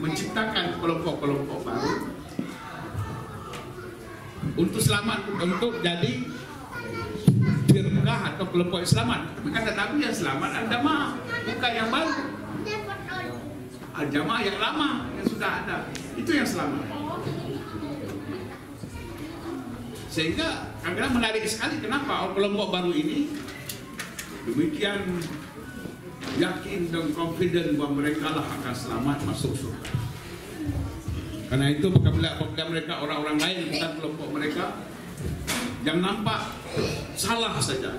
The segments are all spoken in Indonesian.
menciptakan kelompok-kelompok baru untuk selamat, untuk jadi firqah atau kelompok selamat. Kata Nabi yang selamat al-jamaah, bukan yang baru. Al-jamaah yang lama yang sudah ada, itu yang selamat. Sehingga kadang menarik sekali kenapa kelompok baru ini demikian yakin dan confident bahwa mereka lah akan selamat masuk surga. Karena itu apabila mereka orang-orang lain bukan kelompok mereka yang nampak salah saja,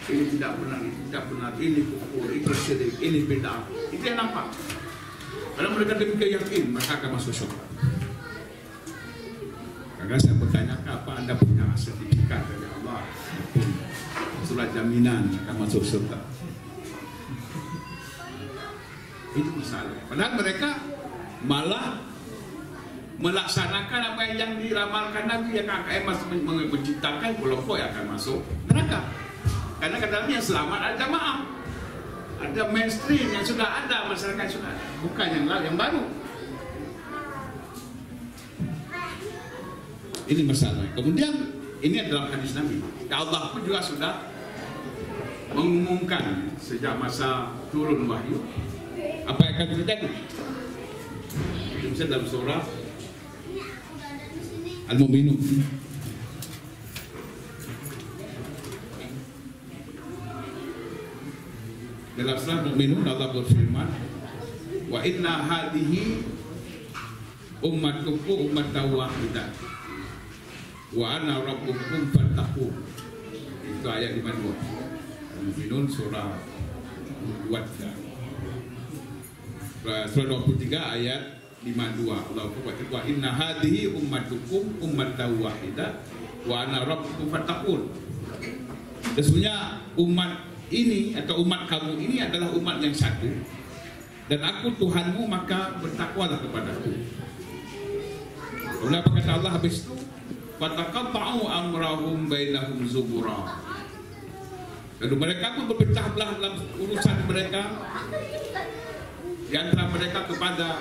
ini tidak benar, ini tidak benar, ini kufur, ini syirik, ini bid'ah, itu yang nampak. Kalau mereka demikian yakin, mereka akan masuk surga. Karena saya bertanya, apa Anda punya sertifikat dari Allah, surat jaminan akan masuk surga? Itu masalah. Padahal mereka malah melaksanakan apa yang diramalkan Nabi, yang akan menciptakan kelompok yang akan masuk neraka. Karena katanya yang selamat ada jamaah, ada mainstream yang sudah ada, masyarakat yang sudah ada, bukan yang lain, yang baru. Ini masalah. Kemudian ini adalah hadis Nabi. Allah pun juga sudah mengumumkan sejak masa turun wahyu apa yang akan terjadi. Itu bisa dalam surah Al-Mu'minun. Dalam surah Al-Mu'minun Allah berfirman, wa inna hadhihi ummatukum ummatan wahidah wa ana rabbukum fattaqun. Itu ayat 52. Al-Mu'minun surah 2. Surah 23 ayat 52. Allah berfirman, wa inna hadhihi ummatukum ummatan wahidah wa ana rabbukum fattaqun. Sesungguhnya umat ini atau umat kamu ini adalah umat yang satu, dan aku Tuhanmu, maka bertakwalah kepadaku. Kemudian apa kata Allah habis itu? Fataqatta'u amrahum bainahum zubura. Lalu mereka pun berpecah belah dalam urusan mereka di antara mereka kepada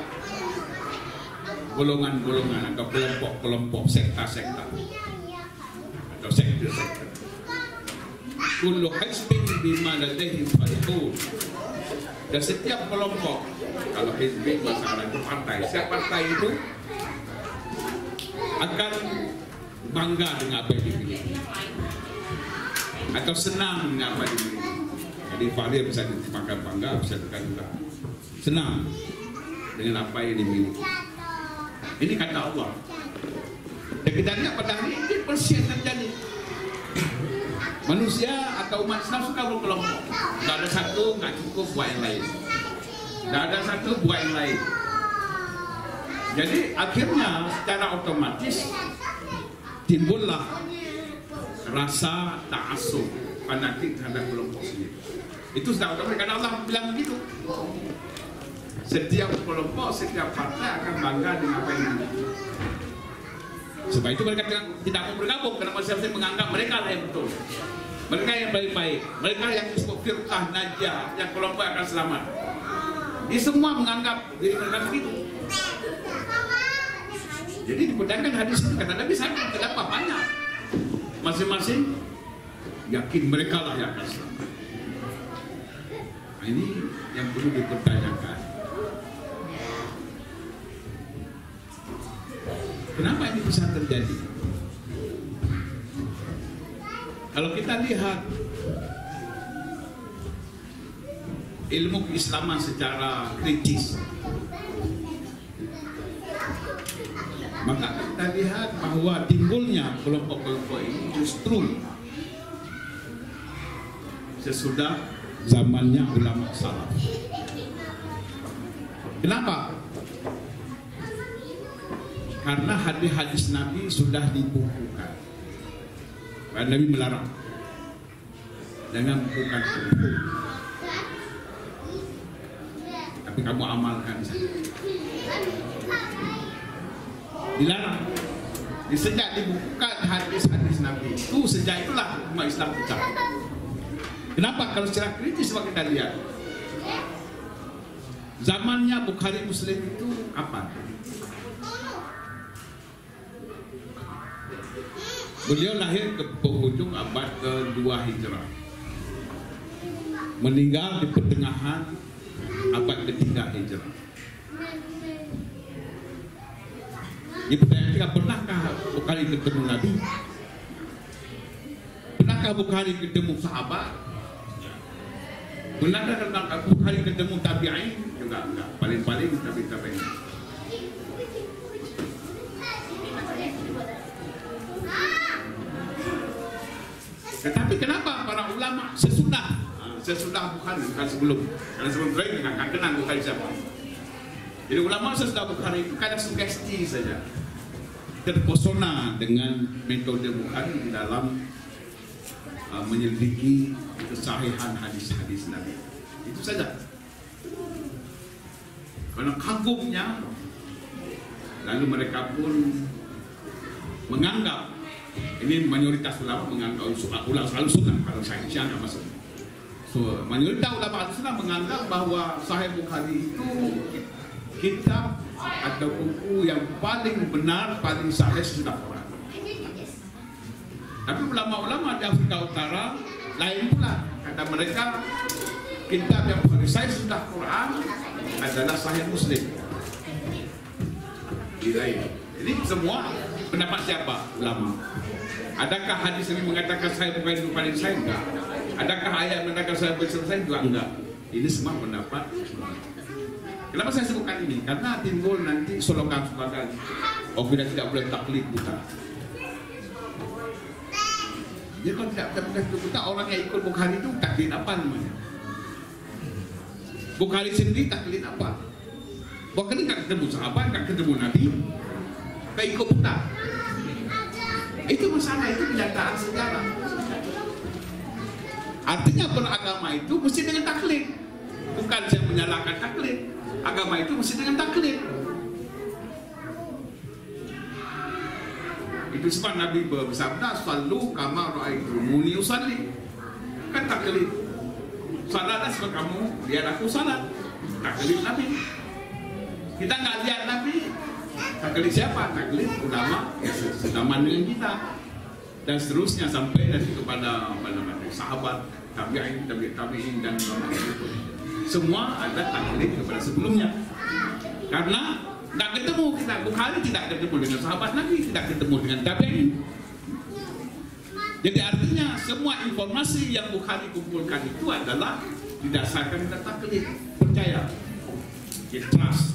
golongan-golongan atau kelompok-kelompok, sekta-sekta atau sekte-sekte. Kullu hizbin bima ladaihim farihun. Dan setiap kelompok, kalau hizbin bahasa Arab itu partai, setiap partai itu akan bangga dengan apa yang dimiliki atau senang dengan apa yang dimiliki. Jadi farir bisa dimakan bangga, bisa juga senang dengan apa yang dimiliki. Ini kata Allah. Dan kita lihat pada hari ini persis terjadi. Manusia atau umat Islam suka berkelompok. Tidak ada satu, nggak cukup buat yang lain. Tidak ada satu buat yang lain. Jadi akhirnya secara otomatis timbullah rasa ta'assub, fanatik terhadap kelompok sendiri. Itu sudah otomatis karena Allah bilang begitu. Setiap kelompok, setiap partai akan bangga dengan apa yang dimiliki. Sebab itu mereka tidak mau bergabung karena masing-masing menganggap mereka lah yang betul. Mereka yang baik-baik, mereka yang disebut firqah najah, yang kelompok akan selamat. Ini semua menganggap diri mereka begitu. Jadi dipedangkan hadis ini, kata Nabi, saya terdapat banyak. Masing-masing yakin mereka lah yang akan selamat. Nah, ini yang perlu dipertanyakan. Kenapa ini bisa terjadi? Kalau kita lihat ilmu keislaman secara kritis, maka kita lihat bahwa timbulnya kelompok-kelompok ini justru sesudah zamannya ulama salaf. Kenapa? Karena hadis-hadis Nabi sudah dibukukan. Dan Nabi melarang jangan bukukan buku, tapi kamu amalkan saja. Dilarang. Sejak dibukukan hadis-hadis Nabi itu, sejak itulah umat Islam pecah. Kenapa? Kalau secara kritis kita lihat zamannya Bukhari Muslim itu kapan? Beliau lahir ke penghujung abad ke-2 Hijrah, meninggal di pertengahan abad ke-3 Hijrah. Ini pertanyaan kita, pernahkah Bukhari ketemu Nabi? Pernahkah Bukhari ketemu sahabat? Pernahkah Bukhari ketemu tabi'in? Juga enggak. Paling-paling tabi'in. Tetapi kenapa para ulama sesudah Bukhari, bukan sebelum? Karena sebelum Bukhari nggak kenal Bukhari siapa. Jadi ulama sesudah Bukhari itu kadang sugesti saja, terpesona dengan metode Bukhari di dalam menyelidiki kesahihan hadis-hadis Nabi. Itu saja. Karena kagumnya, lalu mereka pun menganggap, ini mayoritas ulama menganggap, ulama selalu sunnah, kalau Syafi'i nggak masuk. So, mayoritas ulama sunnah menganggap bahwa Sahih Bukhari itu kitab atau buku yang paling benar, paling sahih sesudah Quran. Tapi ulama-ulama di Afrika Utara lain pula. Kata mereka, kitab yang paling sahih sesudah Quran adalah Sahih Muslim. Ini semua pendapat siapa? Ulama. Adakah hadis ini mengatakan Sahih Bukhari itu paling sahih? Enggak. Adakah ayat mengatakan Sahih Bukhari selesai? Juga enggak. Ini semua pendapat. Kenapa saya sebutkan ini? Karena timbul nanti slogan-slogan, oh kita tidak boleh taklid buta. Jadi kalau tidak boleh taklid buta, orang yang ikut Bukhari itu taklid apa namanya? Bukhari sendiri taklid apa? Bukhari nggak ketemu sahabat, nggak ketemu Nabi, nggak ikut buta. Itu masalah, itu kenyataan sejarah. Artinya beragama itu mesti dengan taklid. Bukan saya menyalahkan taklid. Agama itu mesti dengan taklid. Itu sebab Nabi bersabda, "Sallu kama ra'aitumuni usalli." Kan taklid. Salatlah sebab kamu lihat aku salat. Taklid Nabi. Kita nggak lihat Nabi. Taklid siapa? Taklid ulama yang sezaman dengan kita. Dan seterusnya sampai dari kepada sahabat, tabi'in dan ulama itu. Semua ada taklid kepada sebelumnya. Karena tidak ketemu kita, Bukhari tidak ketemu dengan sahabat Nabi, tidak ketemu dengan tabi'in. Jadi artinya semua informasi yang Bukhari kumpulkan itu adalah didasarkan pada taklid, percaya, trust.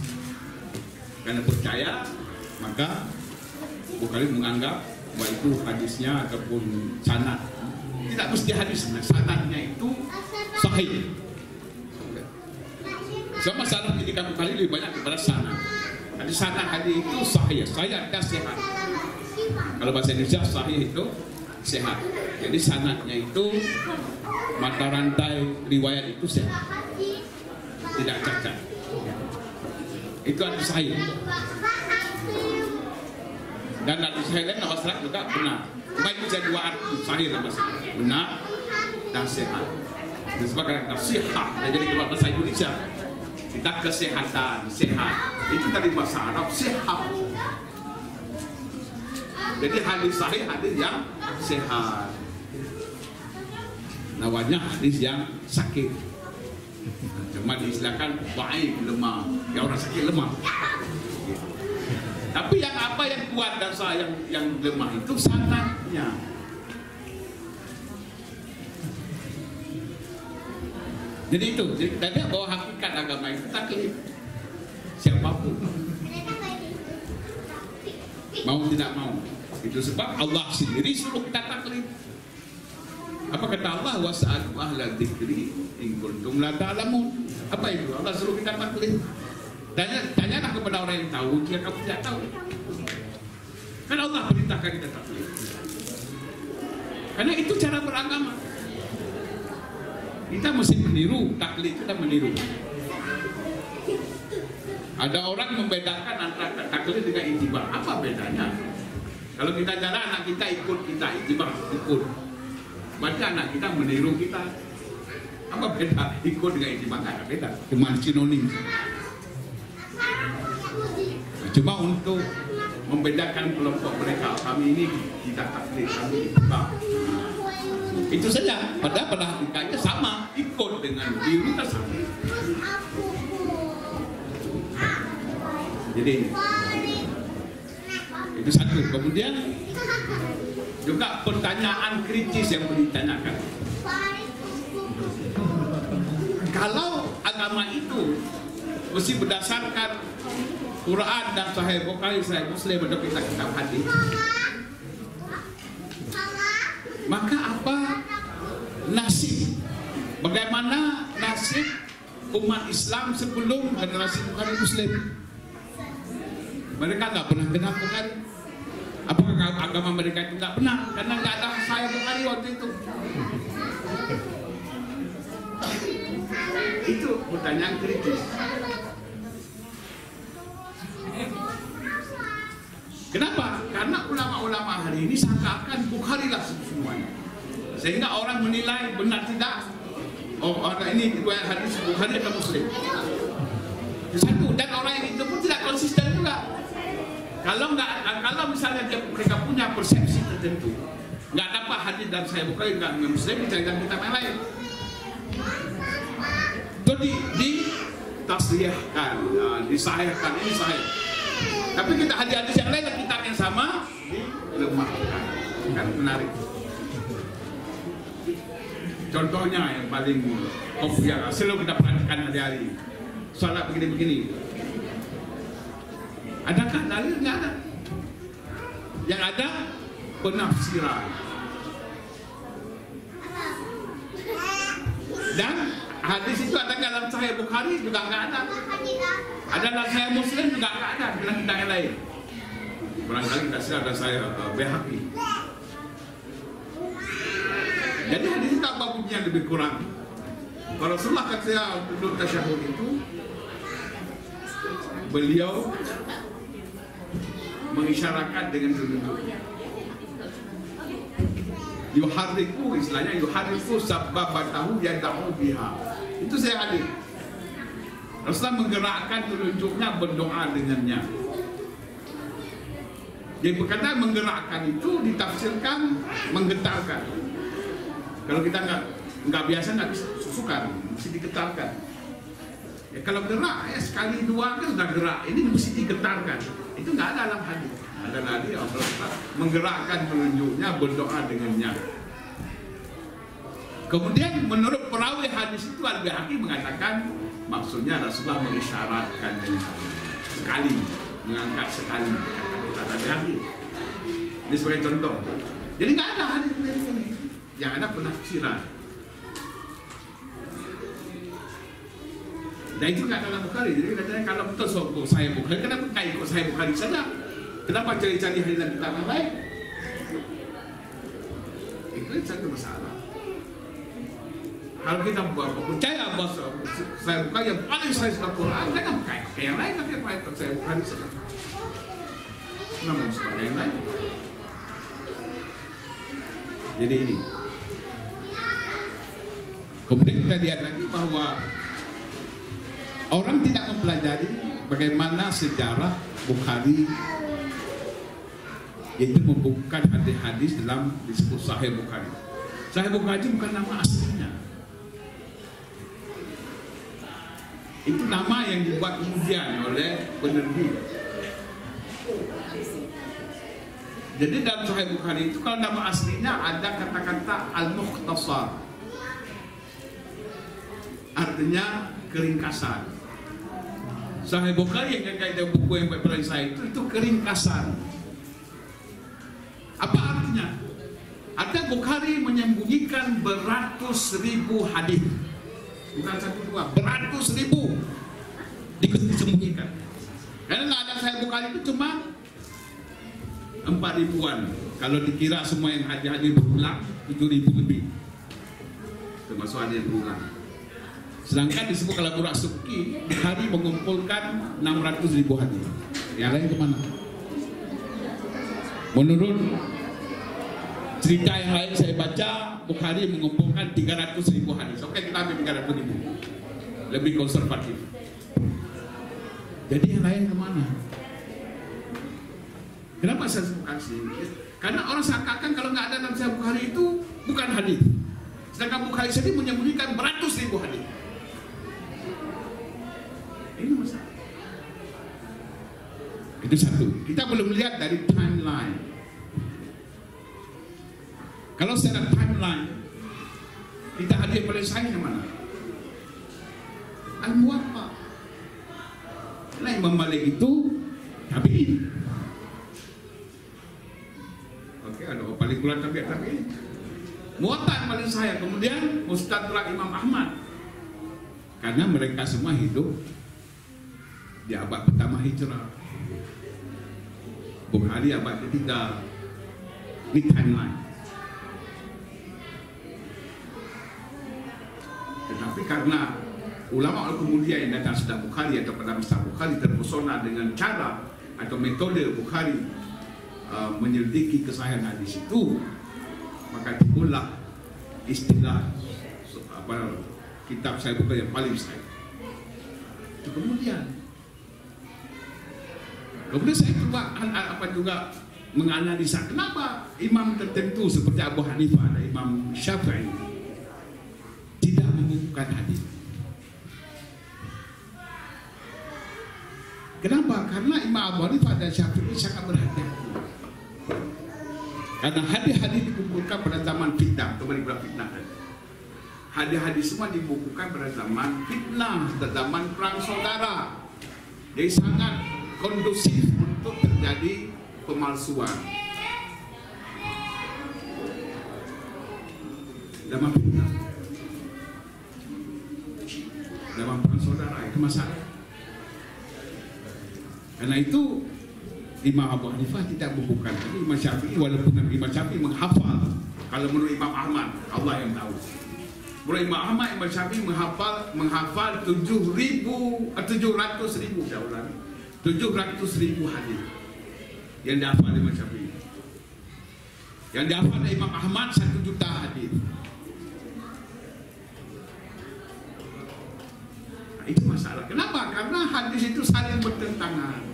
Karena percaya, maka Bukhari menganggap bahwa itu hadisnya ataupun sanad. Tidak mesti hadisnya, sanadnya itu sahih. Sama sanad ketika Bukhari lebih banyak daripada sanad. Jadi sanad hadis itu sahih, dan sehat. Kalau bahasa Indonesia sahih itu sehat. Jadi sanadnya itu mata rantai riwayat itu sehat, tidak cacat. Itu hadis sahih. Dan hadis sahih lain nama serat juga benar. Cuma itu saya dua arti sahih dan benar dan sehat. Disebabkan nasihat. Jadi kalau bahasa Indonesia kita kesehatan, sehat. Itu tadi bahasa Arab sehat. Jadi hadis sahih hadis yang sehat. Namanya hadis yang sakit. Cuma diistilahkan baik lemah. Ya orang sakit lemah. Tapi yang apa yang kuat dan yang lemah itu sanadnya. Jadi itu, jadi bahwa hakikat agama itu taklid. Siapapun mau tidak mau. Itu sebab Allah sendiri suruh kita taklid. Apa kata Allah? Was'alu ahla dzikri in kuntum la ta'lamun. Apa itu? Allah suruh kita taklid. Tanyalah kepada orang yang tahu jika kamu tidak tahu. Karena Allah perintahkan kita taklid. Karena itu cara beragama. Kita mesti meniru, taklid kita meniru. Ada orang membedakan antara taklid dengan ittiba. Apa bedanya? Kalau kita jalan anak kita ikut kita, ittiba ikut. Berarti anak kita meniru kita. Apa beda ikut dengan ittiba? Nggak ada beda. Cuma sinonim. Cuma untuk membedakan kelompok mereka, kami ini tidak takdir, kami itibak. Itu saja. Padahal pada hakikatnya sama, ikut dengan biru sama. Jadi itu satu. Kemudian juga pertanyaan kritis yang ditanyakan. Kalau agama itu mesti berdasarkan Quran dan Sahih Bukhari, Sahih Muslim atau kitab hadis, maka apa nasib? Bagaimana nasib umat Islam sebelum generasi Bukhari Muslim? Mereka nggak pernah kenal Bukhari. Apakah agama mereka itu nggak benar? Karena nggak ada Sahih Bukhari waktu itu. Itu pertanyaan kritis. Kenapa? Karena ulama-ulama hari ini seakan-akan Bukhari lah semuanya. Sehingga orang menilai benar tidak. Oh, orang ini riwayat hadis Bukhari atau Muslim. Satu, dan orang yang itu pun tidak konsisten juga. Kalau misalnya mereka punya persepsi tertentu, nggak dapat hadis dan Sahih Bukhari dan Muslim, dicarikan kitab yang lain. Itu ditasrihkan, disahihkan, ini sahih. Tapi kita hadis yang lain, kitab yang sama dilemahkan. Kan menarik. Contohnya yang paling populer, selalu kita perhatikan hari-hari, salat begini-begini. Adakah dalil? Nggak ada. Yang ada penafsiran. Dan hadis itu ada dalam Sahih Bukhari juga nggak ada. Ada dalam Sahih Muslim juga nggak ada. Dalam kitab yang lain. Barangkali tidak silap ada Sahih Baihaqi. Jadi hadis itu apa bunyinya lebih kurang. Kalau Rasulullah kata duduk tasyahud itu, beliau mengisyaratkan dengan tunjuknya. Yuharriku, istilahnya yuharriku sabbabatahu yadahu biha. Itu saya hadis. Rasulullah menggerakkan telunjuknya, berdoa dengannya. Jadi perkataan menggerakkan itu ditafsirkan menggetarkan. Kalau kita nggak biasa, nggak bisa susukan, mesti digetarkan. Ya, kalau gerak ya sekali dua kan sudah gerak, ini mesti digetarkan. Itu nggak ada dalam hadis. Ada lagi Allah menggerakkan telunjuknya, berdoa dengannya. Kemudian menurut perawi hadis itu Al-Baihaqi mengatakan maksudnya Rasulullah mengisyaratkan dengan sekali, mengangkat sekali. Kata Al-Baihaqi. Ini sebagai contoh. Jadi nggak ada hadis ini. Yang ada penafsiran. Dan itu nggak dalam Bukhari. Jadi katanya kalau betul soal Sahih Bukhari, kenapa nggak ikut Sahih Bukhari saja? Kenapa cari-cari hadis dan kitab yang lain? Itu satu masalah. Kalau kita percaya bahwa Sahih Bukhari yang paling sahih setelah Quran, jangan pakai yang lain, tapi pakai Sahih Bukhari saja. Namun sebagai yang lain. Jadi ini. Kemudian kita lihat lagi bahwa orang tidak mempelajari bagaimana sejarah Bukhari, yaitu membukukan hadis-hadis dalam disebut Sahih Bukhari. Sahih Bukhari bukan nama aslinya. Itu nama yang dibuat kemudian oleh penerbit. Jadi dalam Sahih Bukhari itu kalau nama aslinya ada kata-kata Al-Mukhtasar. Artinya keringkasan. Sahih Bukhari yang kaitan buku yang paling saya itu keringkasan. Apa artinya? Artinya Bukhari menyembunyikan beratus ribu hadis. Bukan satu dua, beratus ribu disembunyikan. Karena nggak ada Sahih Bukhari itu cuma 4.000-an. Kalau dikira semua yang hadis berulang 7.000 lebih. Termasuk hadis yang berulang. Sedangkan disebut kalau Murad Subki Bukhari mengumpulkan 600.000 hadis. Yang lain kemana? Menurut cerita yang lain saya baca, Bukhari mengumpulkan 300.000 hadis. Oke, kita ambil 300.000. Lebih konservatif. Jadi yang lain kemana? Kenapa saya sebutkan sini? Karena orang sangkakan kalau nggak ada dalam Sahih Bukhari itu bukan hadis. Sedangkan Bukhari sendiri menyembunyikan beratus ribu hadis. Ini masalah. Itu satu. Kita belum lihat dari timeline. Kalau secara timeline, kita hadis paling sayang yang mana? Al-Muwatta. Nah, Imam Malik itu tabi'in. Oke, ada orang paling kurang tabi'in. Muwatta yang paling sayang. Kemudian Mustadrak Imam Ahmad. Karena mereka semua hidup di abad pertama Hijrah. Bukhari abad ketiga. Ini timeline. Tetapi karena ulama kemudian yang datang setelah Bukhari atau pada masa Bukhari terpesona dengan cara atau metode Bukhari menyelidiki kesahihan hadis itu, maka timbullah istilah kitab Sahih Bukhari yang paling sahih. Itu kemudian saya juga menganalisa kenapa imam tertentu seperti Abu Hanifah dan Imam Syafi'i tidak membukukan hadis. Kenapa? Karena Imam Abu Hanifah dan Syafi'i sangat berhati-hati. Karena hadis-hadis dikumpulkan pada zaman fitnah, kembali pada fitnah. Hadis-hadis semua dibukukan pada zaman fitnah, pada zaman perang saudara. Jadi sangat kondusif untuk terjadi pemalsuan. Zaman fitnah, zaman perang saudara itu masalah. Karena itu Imam Abu Hanifah tidak membukukan. Jadi Imam Syafi'i, walaupun Imam Syafi'i menghafal, kalau menurut Imam Ahmad, Allah yang tahu. Menurut Imam Ahmad, Imam Syafi'i menghafal 700.000 hadis yang dihafal Imam Syafi'i. Yang dihafal Imam Ahmad 1 juta hadis. Nah, itu masalah. Kenapa? Karena hadis itu saling bertentangan.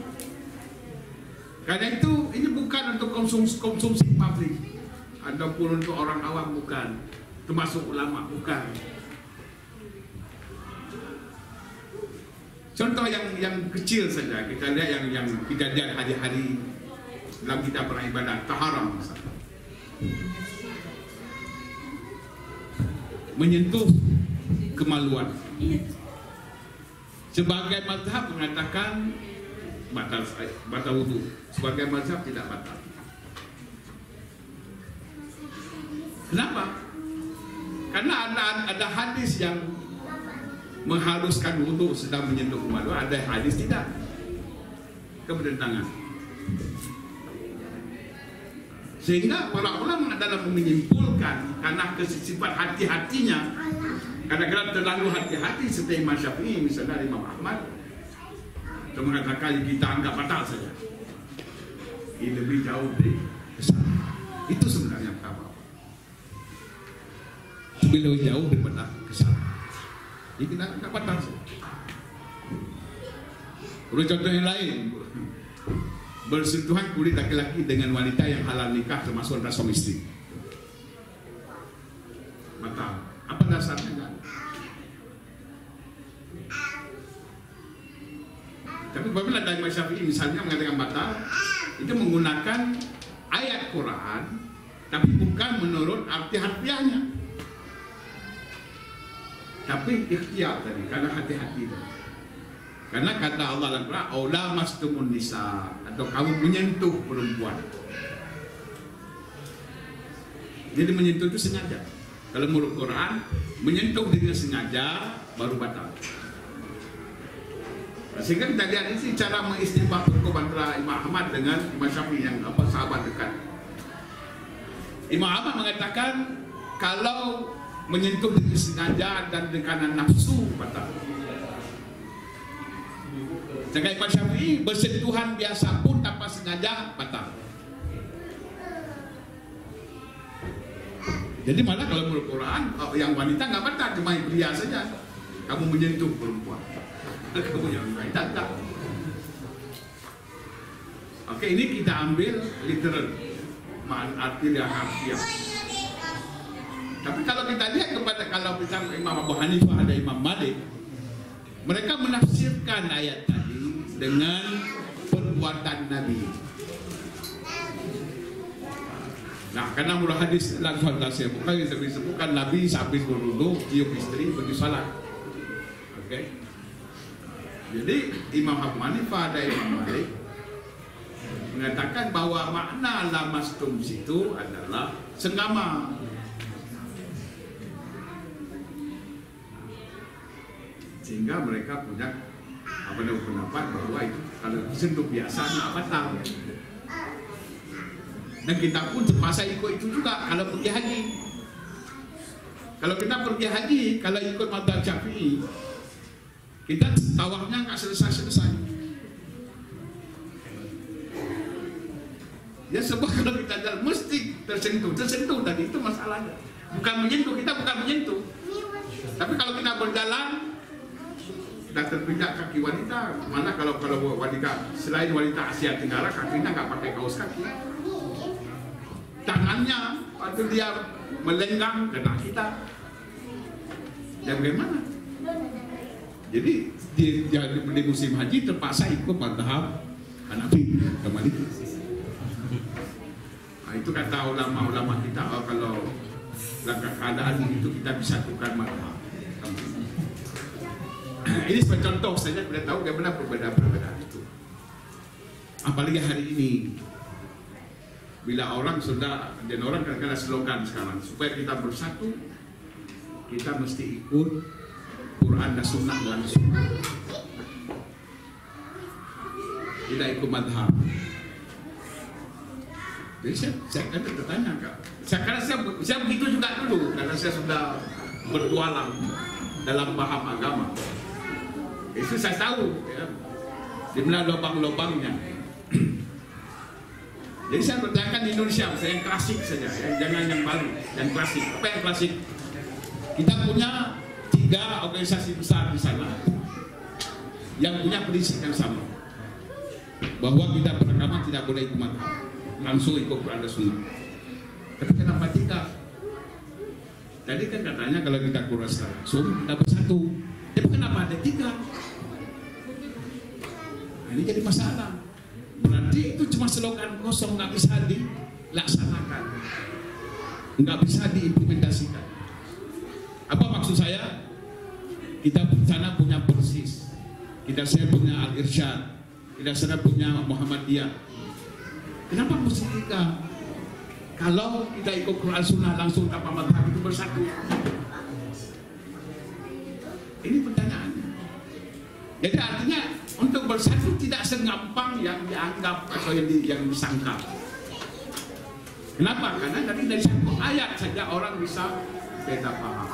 Karena itu ini bukan untuk konsumsi publik ataupun untuk orang awam, bukan, termasuk ulama, bukan. Contoh yang kecil saja kita lihat yang kita lihat hari-hari dalam kita beribadah, taharah misalnya. Menyentuh kemaluan. Sebagai mazhab mengatakan batal wudu. Sebagai mazhab tidak batal. Kenapa? Karena ada hadis yang mengharuskan wudu sedang menyentuh kemaluan, ada hadis tidak. Kebertentangan. Sehingga para ulama dalam menyimpulkan karena sifat hati-hatinya, kadang-kadang terlalu hati-hati seperti Imam Syafi'i misalnya, Imam Ahmad, itu mengatakan kita anggap batal saja. Ini lebih jauh dari kesalahan. Itu sebenarnya apa? Lebih jauh daripada kesalahan. Jadi kita anggap batal saja. Contoh yang lain, bersentuhan kulit laki-laki dengan wanita yang halal nikah termasuk antara suami istri. Batal. Apa dasarnya? Tapi apabila dari Imam Syafi'i misalnya mengatakan batal, itu menggunakan ayat Quran, tapi bukan menurut arti harfiahnya, tapi ikhtiar tadi, karena hati-hati tadi. Karena kata Allah dalam Quran, "Aula mastumun nisa," atau kamu menyentuh perempuan. Jadi menyentuh itu sengaja. Kalau menurut Quran, menyentuh dengan sengaja baru batal. Sehingga kita lihat ini cara mengistimbang hukum antara Imam Ahmad dengan Imam Syafi'i yang sahabat dekat. Imam Ahmad mengatakan kalau menyentuh dengan sengaja dan dengan nafsu batal. Sedangkan Imam Syafi'i bersentuhan biasa pun tanpa sengaja batal. Jadi malah kalau menurut Quran yang wanita nggak batal, cuma yang pria saja. Kamu menyentuh perempuan. Kamu yang lain tak. Oke, ini kita ambil literal, arti dan harfiah. Tapi kalau kita lihat kepada kalau kita Imam Abu Hanifah ada Imam Malik, mereka menafsirkan ayat tadi dengan perbuatan Nabi. Nah, karena mula hadis langsung saya bukan disebutkan Nabi sehabis berwudu cium istri pergi salat. Oke. Jadi Imam Abu Hanifah dan Imam Malik mengatakan bahwa makna lamastum situ adalah senggama. Sehingga mereka punya pendapat bahwa itu kalau sentuh biasa nggak batal. Dan kita pun terpaksa ikut itu juga kalau pergi haji. Kalau kita pergi haji, kalau ikut mazhab Syafi'i, kita tawafnya nggak selesai-selesai. Ya sebab kalau kita jalan mesti tersentuh tadi itu masalahnya. Bukan menyentuh, kita bukan menyentuh. Tapi kalau kita berjalan, kita terpijak kaki wanita. Mana kalau wanita selain wanita Asia Tenggara kakinya nggak pakai kaos kaki. Tangannya waktu dia melenggang kena kita. Ya bagaimana? Jadi di musim haji terpaksa ikut mazhab Hanafi kembali. Nah, itu kata ulama-ulama kita, kalau keadaan itu kita bisa tukar mazhab. Ini sebagai contoh saja, kita tahu bagaimana perbedaan itu. Apalagi hari ini, bila orang sudah, dan orang kadang-kadang slogan sekarang, supaya kita bersatu, kita mesti ikut Quran dan Sunnah langsung. Tidak ikut madhab. Jadi saya akan bertanya, Kak. Saya begitu juga dulu, karena saya sudah bertualang dalam paham agama. Itu saya tahu, ya, di mana lubang-lubangnya. Jadi saya bertanyakan di Indonesia, saya yang klasik saja, ya, jangan yang baru, yang klasik. Apa yang klasik? Kita punya 3 organisasi besar di sana yang punya prinsip yang sama, bahwa kita beragama tidak boleh ikut mazhab, langsung ikut Quran dan Sunnah. Tapi kenapa tidak? Tadi kan katanya kalau kita Quran langsung kita bersatu. Tapi kenapa ada 3? Nah, ini jadi masalah. Berarti itu cuma slogan kosong, nggak bisa dilaksanakan, nggak bisa diimplementasikan. Apa maksud saya? Kita sana punya Persis, saya punya Al-Irsyad, sana punya Muhammadiyah. Kenapa mesti kita? Kalau kita ikut Quran Sunnah langsung tanpa mazhab itu bersatu. Ini pertanyaannya. Jadi artinya untuk bersatu tidak segampang yang dianggap atau yang disangka. Kenapa? Karena dari satu ayat saja orang bisa beda paham.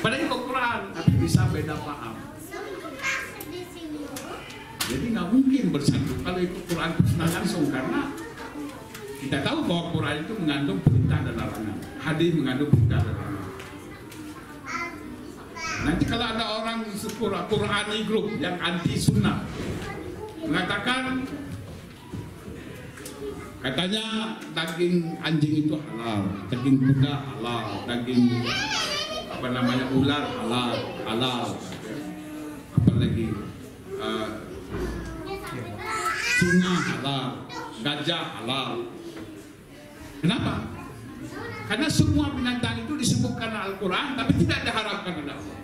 Padahal ikut Quran tapi bisa beda paham. Jadi nggak mungkin bersatu kalau ikut Quran Sunnah langsung, karena kita tahu bahwa Quran itu mengandung perintah dan larangan, hadis mengandung perintah dan larangan. Nanti kalau ada orang Qurani grup yang anti sunnah mengatakan, katanya daging anjing itu halal, daging kuda halal, daging ular halal, apalagi singa halal, gajah halal. Kenapa? Karena semua binatang itu disebutkan Al-Quran, tapi tidak diharapkan oleh Allah.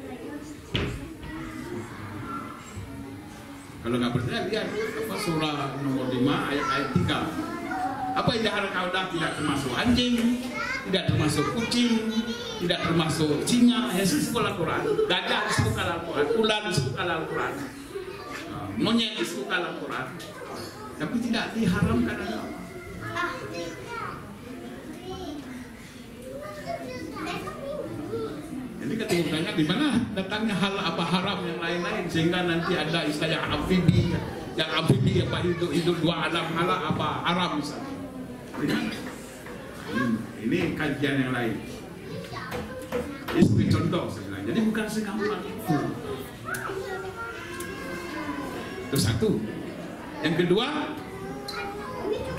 Kalau nggak percaya, lihat surah nomor 5 ayat 3. Apa yang diharapkan Allah? Tidak termasuk anjing, tidak termasuk kucing, tidak termasuk singa, yang disebut Al-Quran. Gajah disebutkan Al-Quran, ular disebutkan Al-Quran, monyet disebutkan Al-Quran, tapi tidak diharamkan oleh Allah. Jadi ketika di mana datangnya hal apa haram yang lain-lain sehingga nanti ada istilah amfibi, yang amfibi apa hidup 2 alam halal apa haram misalnya. Ini kajian yang lain. Ini sebagai contoh sebenarnya. Jadi bukan segampang itu. Itu satu. Yang kedua,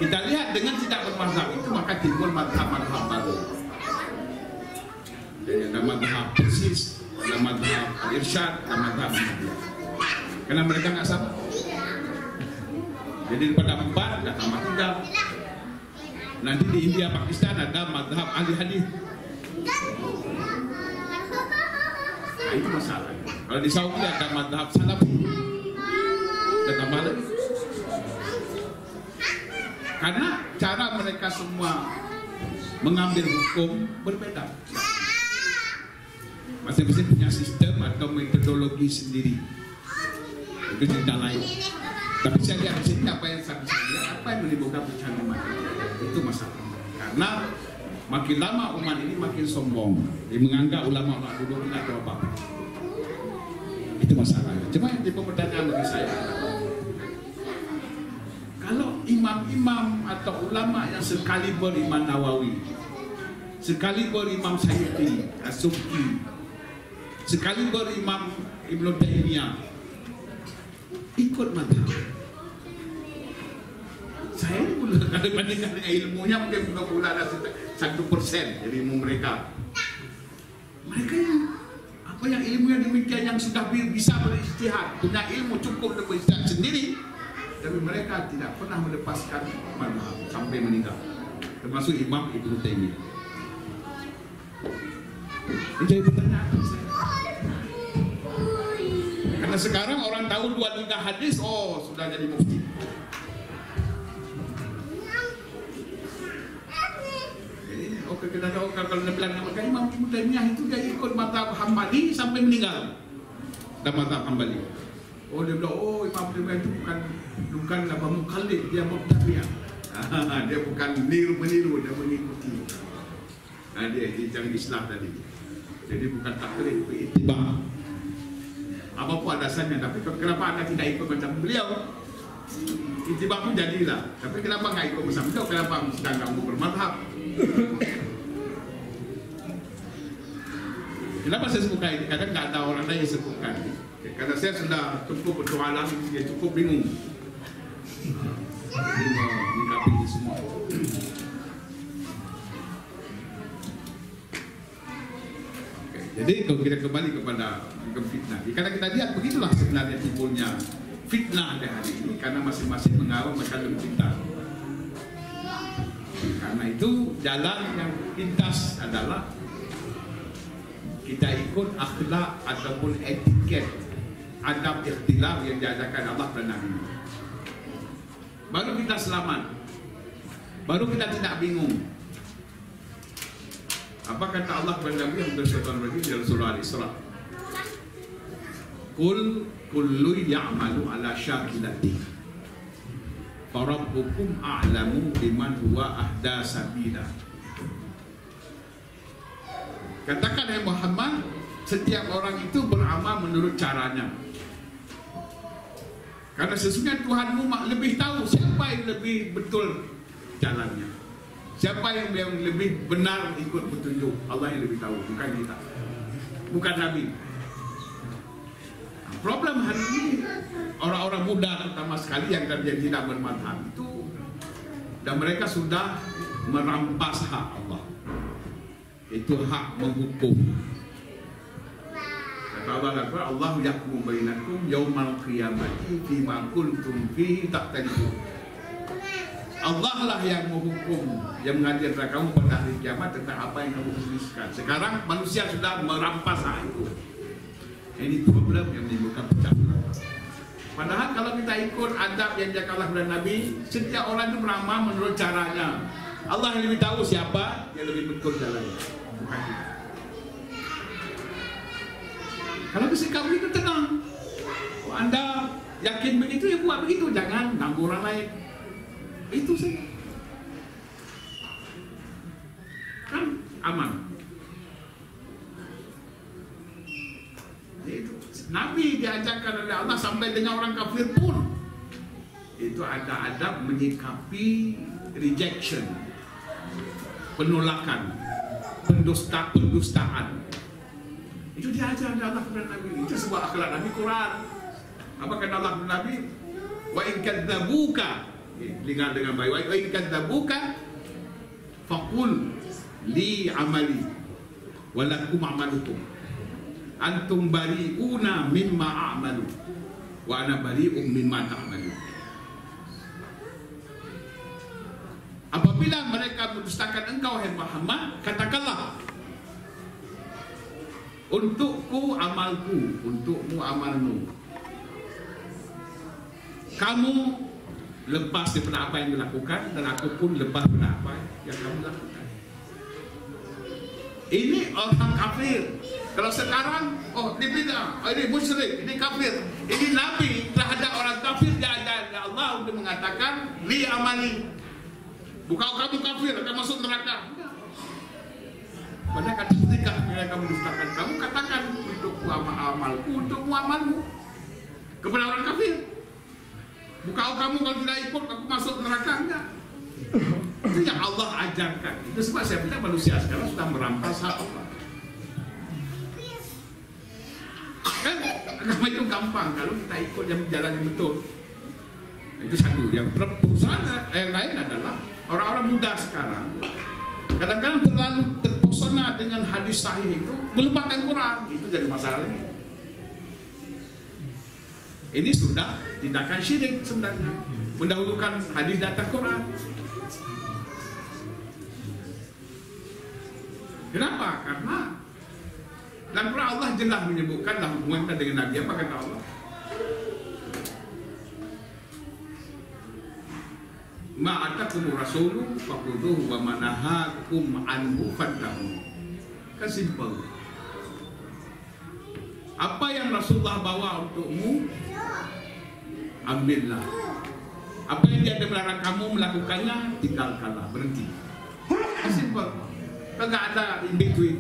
Kita lihat dengan tidak bermazhab itu maka timbul madhab-madhab baru. Jadi ada madhab persis, ada madhab irsyad, ada madhab Muhammadiyah. Karena mereka nggak sama. Jadi daripada 4 dah tambah 3. Nanti di India, Pakistan ada madhab ahli hadis. Nah, itu masalah. Kalau di Saudi ada madhab salafi. Dan tambah lagi. Karena cara mereka semua mengambil hukum berbeda. Masing-masing punya sistem atau metodologi sendiri. Itu cerita lain. Tapi saya lihat di sini apa yang saya bisa lihat, apa yang menimbulkan pecahan umat. Itu masalah. Karena makin lama umat ini makin sombong. Dia menganggap ulama-ulama dulu tidak tahu apa-apa. Itu masalahnya. Cuma yang jadi pertanyaan bagi saya, kalau imam-imam atau ulama yang sekaliber Imam Nawawi, sekaliber Imam Syaikh'i, As-Subki, sekaliber Imam Ibnu Taimiyah ikut madhab, saya pula kalau bandingkan dengan ilmunya mungkin pula ada 1% dari ilmu mereka. Mereka yang apa yang ilmunya demikian yang sudah bisa berijtihad, punya ilmu cukup untuk berijtihad sendiri, tapi mereka tidak pernah melepaskan madhab sampai meninggal, termasuk Imam Ibnu Taimiyah. Ini jadi pertanyaan saya. Karena sekarang orang tahu 2-3 hadis, oh sudah jadi mufti. Jadi oke, kita tahu kalau dia bilang nama Imam Ibnu Taimiyah itu dia ikut mazhab Hambali sampai meninggal. Dan mazhab Hambali. Oh dia bilang, oh Imam Taimiyah itu bukanlah mukallid, dia mubtadi'. Dia bukan meniru, dia mengikuti. Dia yang Islam tadi. Jadi bukan taklid, ittiba'. Apapun alasannya, tapi kenapa anda tidak ikut macam beliau? Ittiba' pun jadilah. Tapi kenapa nggak ikut macam beliau? Kenapa sedang kamu bermadhab? Kenapa saya sebutkan ini? Kadang nggak ada orang lain yang sebutkan. Karena saya sudah cukup bertualang, dia cukup bingung. Jadi menyikapi ini semua. Jadi kalau kita kembali kepada fitnah, karena kita lihat begitulah sebenarnya timbulnya fitnah ada hari ini, karena masing-masing mengawal mengandung fitnah. Karena itu jalan yang pintas adalah kita ikut akhlak ataupun etiket adab ikhtilaf yang diajarkan Allah dan Nabi. Baru kita selamat, baru kita tidak bingung. Apa kata Allah kepada Nabi yang bersyaitan bagi Rasulullah SAW? Qul kullu ya'malu ala syakilati farabbukum a'lamu biman huwa ahda sabila. Katakan ya Muhammad, setiap orang itu beramal menurut caranya. Karena sesungguhnya Tuhanmu lebih tahu siapa yang lebih betul jalannya, siapa yang lebih benar ikut petunjuk. Allah yang lebih tahu, bukan kita, bukan Nabi. Problem hari ini orang-orang muda terutama sekali yang terjadi tidak bermadhab itu, dan mereka sudah merampas hak Allah. Itu hak menghukum. Kata Allah, Allah yahkum bainakum yaumal qiyamati fima kuntum fihi takhtalifun. Allah lah yang menghukum, yang mengajarkan kamu pada hari kiamat tentang apa yang kamu selisihkan. Sekarang manusia sudah merampas hak itu. Ini problem yang menimbulkan pecah belah. Padahal kalau kita ikut adab yang diajarkan Allah dan Nabi, setiap orang itu beramal menurut caranya. Allah yang lebih tahu siapa yang lebih betul jalannya, bukan kita. Kalau bersikap begitu tenang. Kalau anda yakin begitu, ya buat begitu. Jangan ganggu orang lain. Itu saja. Kan aman. Itu Nabi diajarkan oleh Allah sampai dengan orang kafir pun itu ada adab menyikapi rejection, penolakan, pendustaan. Itu diajar oleh Allah kepada Nabi. Itu sebuah akhlak Nabi Quran. Apa kata Allah kepada Nabi? Wa in kadzabuka Dengar dengan baik. Wa in kadzabuka faqul li amali wa lakum amalukum antum bari'una mimma a'malu wa ana bari'un mimma ta'malun. Apabila mereka mendustakan engkau, hai Muhammad, katakanlah, untukku amalku, untukmu amalmu. Kamu lepas daripada apa yang dilakukan, dan aku pun lepas daripada apa yang kamu lakukan. Ini orang kafir. Kalau sekarang, oh ini bid'ah, ini musyrik, ini kafir. Ini Nabi terhadap orang kafir diajar oleh Allah untuk mengatakan li amali. Bukan kamu kafir akan masuk neraka. Padahal ketika mereka mendustakan kamu, katakan untukku amalku, untukmu amalmu. Kepada orang kafir. Bukan kamu kalau tidak ikut aku masuk neraka, enggak. Itu yang Allah ajarkan. Itu sebab saya bilang manusia sekarang sudah merampas hak Allah. Kan agama itu gampang kalau kita ikut yang jalan yang betul. Itu satu. Yang perusahaan yang lain adalah orang-orang muda sekarang kadang-kadang terlalu terpesona dengan hadis sahih itu, melupakan Quran. Itu jadi masalah ini. Ini sudah tindakan syirik sebenarnya, mendahulukan hadis di atas Quran. Kenapa? Karena dalam Quran Allah jelas menyebutkan dalam hubungan kita dengan Nabi. Apa kata Allah? Ma atakumur rasulu faquduhu wa manahakum anhu fantahu. Kan simple. Apa yang Rasulullah bawa untukmu, ambillah. Apa yang dia melarang kamu melakukannya, tinggalkanlah, berhenti. Kan simple. Enggak ada in between.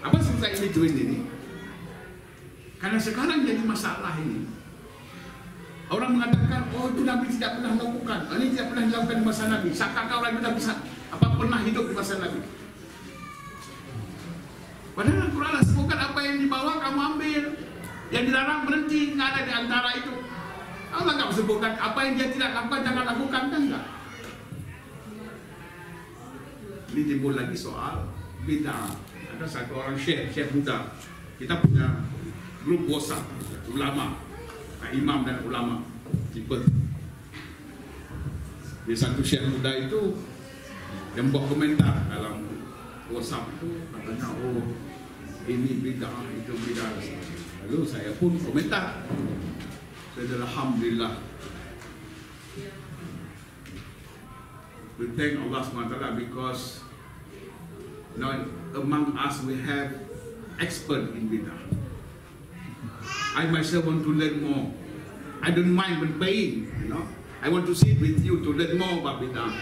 Apa sebetulnya in between ini? Karena sekarang jadi masalah ini. Orang mengatakan, oh itu Nabi tidak pernah melakukan, ini tidak pernah dilakukan di masa Nabi. Sakakah orang itu bisa pernah hidup di masa Nabi? Padahal Al-Quran sebutkan apa yang dibawa kamu ambil, yang dilarang berhenti, nggak ada di antara itu. Allah nggak sebutkan apa yang dia tidak lakukan jangan lakukan, kan enggak? Ini timbul lagi soal bid'ah. Ada satu orang syekh muda. Kita punya grup WhatsApp ulama. Imam dan ulama tipe. Di satu syekh muda itu yang buat komentar dalam WhatsApp itu, katanya oh ini bid'ah, itu bid'ah. Lalu saya pun komentar. Saya alhamdulillah, we thank Allah SWT because now among us we have expert in bid'ah. I myself want to learn more. I don't mind when paying, you know. I want to sit with you to learn more about bid'ah.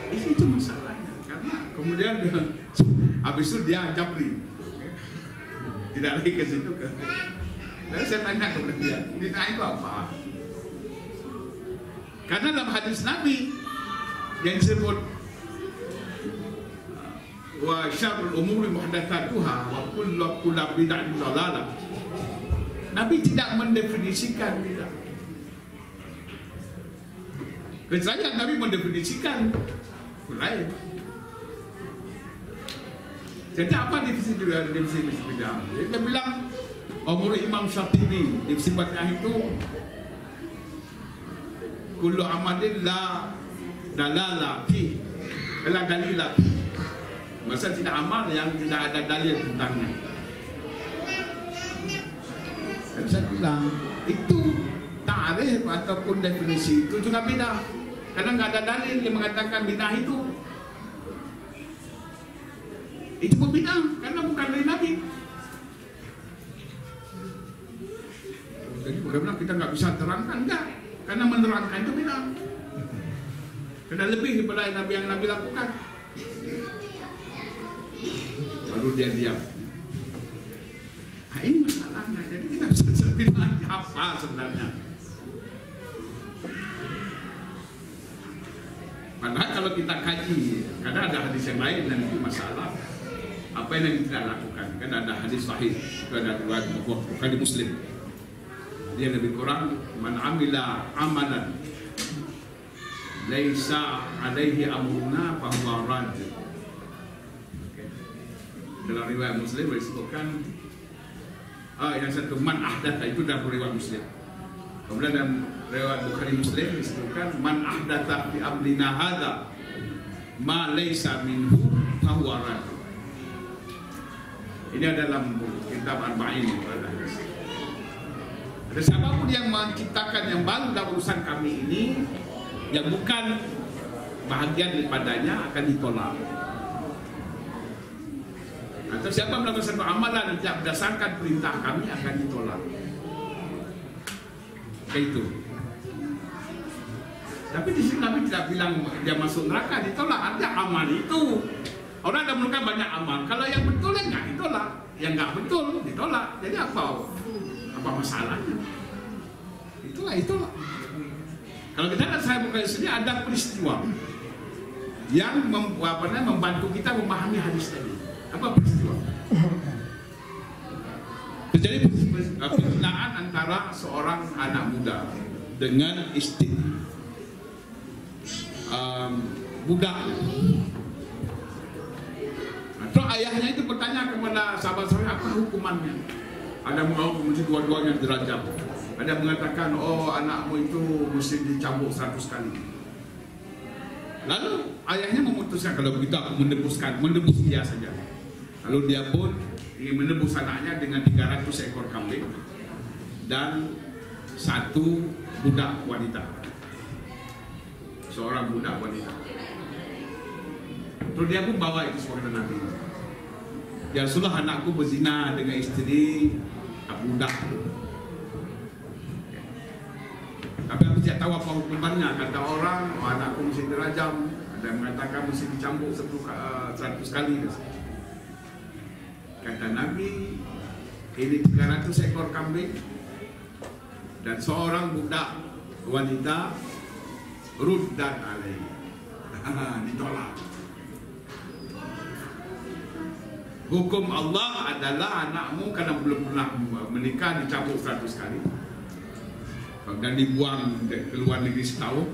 Itu masalahnya. Karena kemudian habis itu dia japri. Tidak lagi ke situ ke. Lalu saya tanya kepada dia, bid'ah itu apa? Karena dalam hadis Nabi yang disebut wa syarrul umuri muhdatsatuha wa kullu bid'atin dhalalah. Nabi tidak mendefinisikan bid'ah. Kecuali Nabi mendefinisikan lain. Jadi apa definisi bid'ah? Dia bilang umur Imam Syafi'i definisi bid'ah itu kullu amalin la dalala fi la dalila. Masa tidak amal yang tidak ada dalil tentangnya. Dan saya bilang itu ta'rif ataupun definisi itu juga bid'ah. Karena nggak ada dalil yang mengatakan bid'ah itu. Itu pun bid'ah karena bukan dari Nabi. Jadi bagaimana kita nggak bisa terangkan? Enggak, karena menerangkan itu bid'ah. Karena lebih daripada yang Nabi lakukan. Lalu dia diam. Nah, ini masalahnya. Jadi kita bisa bilang apa sebenarnya? Padahal kalau kita kaji, karena ada hadis yang lain dan itu masalah apa yang tidak lakukan. Kan ada hadis sahih, itu ada riwayat Bukhari Muslim. Dia lebih kurang, man amila amalan laisa alaihi amruna fahuwa rad. Dalam riwayat Muslim disebutkan yang satu man ahdatha, itu dalam riwayat Muslim. Kemudian dalam riwayat Bukhari Muslim disebutkan man ahdatha fi amrina hadza ma laisa minhu fahuwa rad. Ini dalam kitab Arba'in. Ada siapapun yang menciptakan yang baru dalam urusan kami ini yang bukan bahagian daripadanya akan ditolak. Atau siapa melakukan satu amalan yang tidak berdasarkan perintah kami akan ditolak. Kayak itu. Tapi di sini Nabi tidak bilang dia masuk neraka ditolak. Ada amal itu. Orang ada melakukan banyak amal. Kalau yang betul yang nggak ditolak, yang nggak betul ditolak. Jadi apa masalahnya? Itulah. Kalau kita lihat saya bukan sini ada peristiwa yang membantu kita memahami hadis tadi. Apa peristiwa? Terjadi perzinaan antara seorang anak muda dengan istri budak. Atau ayahnya itu bertanya kepada sahabat-sahabat apa hukumannya. Ada yang mesti dua-duanya dirajam. Ada yang mengatakan anakmu itu mesti dicambuk 100 kali. Lalu ayahnya memutuskan kalau begitu aku menebus dia saja. Lalu dia pun ingin menebus anaknya dengan 300 ekor kambing dan 1 budak wanita. Seorang budak wanita. Terus dia pun bawa itu kepada Nabi. Ya Rasulullah, anakku berzina dengan istri budak. Tapi aku tidak tahu apa hukumannya. Kata orang, anakku mesti dirajam. Ada yang mengatakan mesti dicambuk 100 kali. Kata Nabi, ini 300 ekor kambing dan seorang budak wanita, ruddan alaihi. Ditolak. Hukum Allah adalah anakmu karena belum pernah menikah dicambuk 100 kali dan dibuang keluar negeri setahun,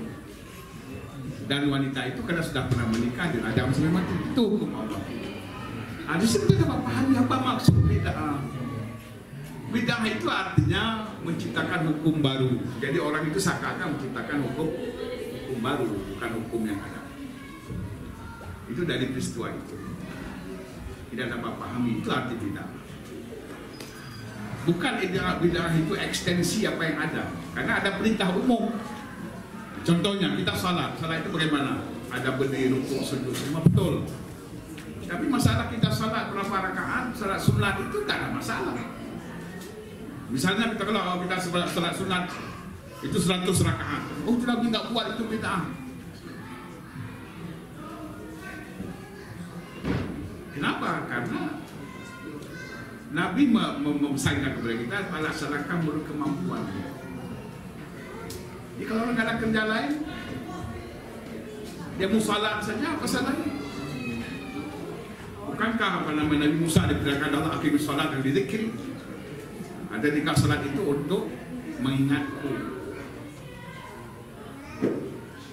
dan wanita itu karena sudah pernah menikah dirajam sampai mati. Itu hukum Allah. Di sini kita pahami apa maksud bid'ah. Bid'ah itu artinya menciptakan hukum baru. Jadi orang itu seakan-akan menciptakan hukum baru, bukan hukum yang ada. Itu dari peristiwa itu. Tidak dapat pahami, itu arti bid'ah. Bukan bid'ah itu ekstensi apa yang ada, karena ada perintah umum. Contohnya kita salat itu bagaimana? Ada berdiri, rukuk, sujud, semua betul. Tapi masalah kita salat berapa rakaat, salat sunat itu tak ada masalah. Misalnya kalau kita salat sunat itu 100 rakaat, tidak minta buat itu bid'ah. Kenapa? Karena Nabi memesankan kepada kita laksanakan menurut kemampuan. Jadi kalau orang ada kerja lain, dia mau salat saja, apa salahnya? Bukankah Nabi Musa diperintahkan Allah aqimus salat dan dizikri? Ada nikah salat itu untuk mengingatku.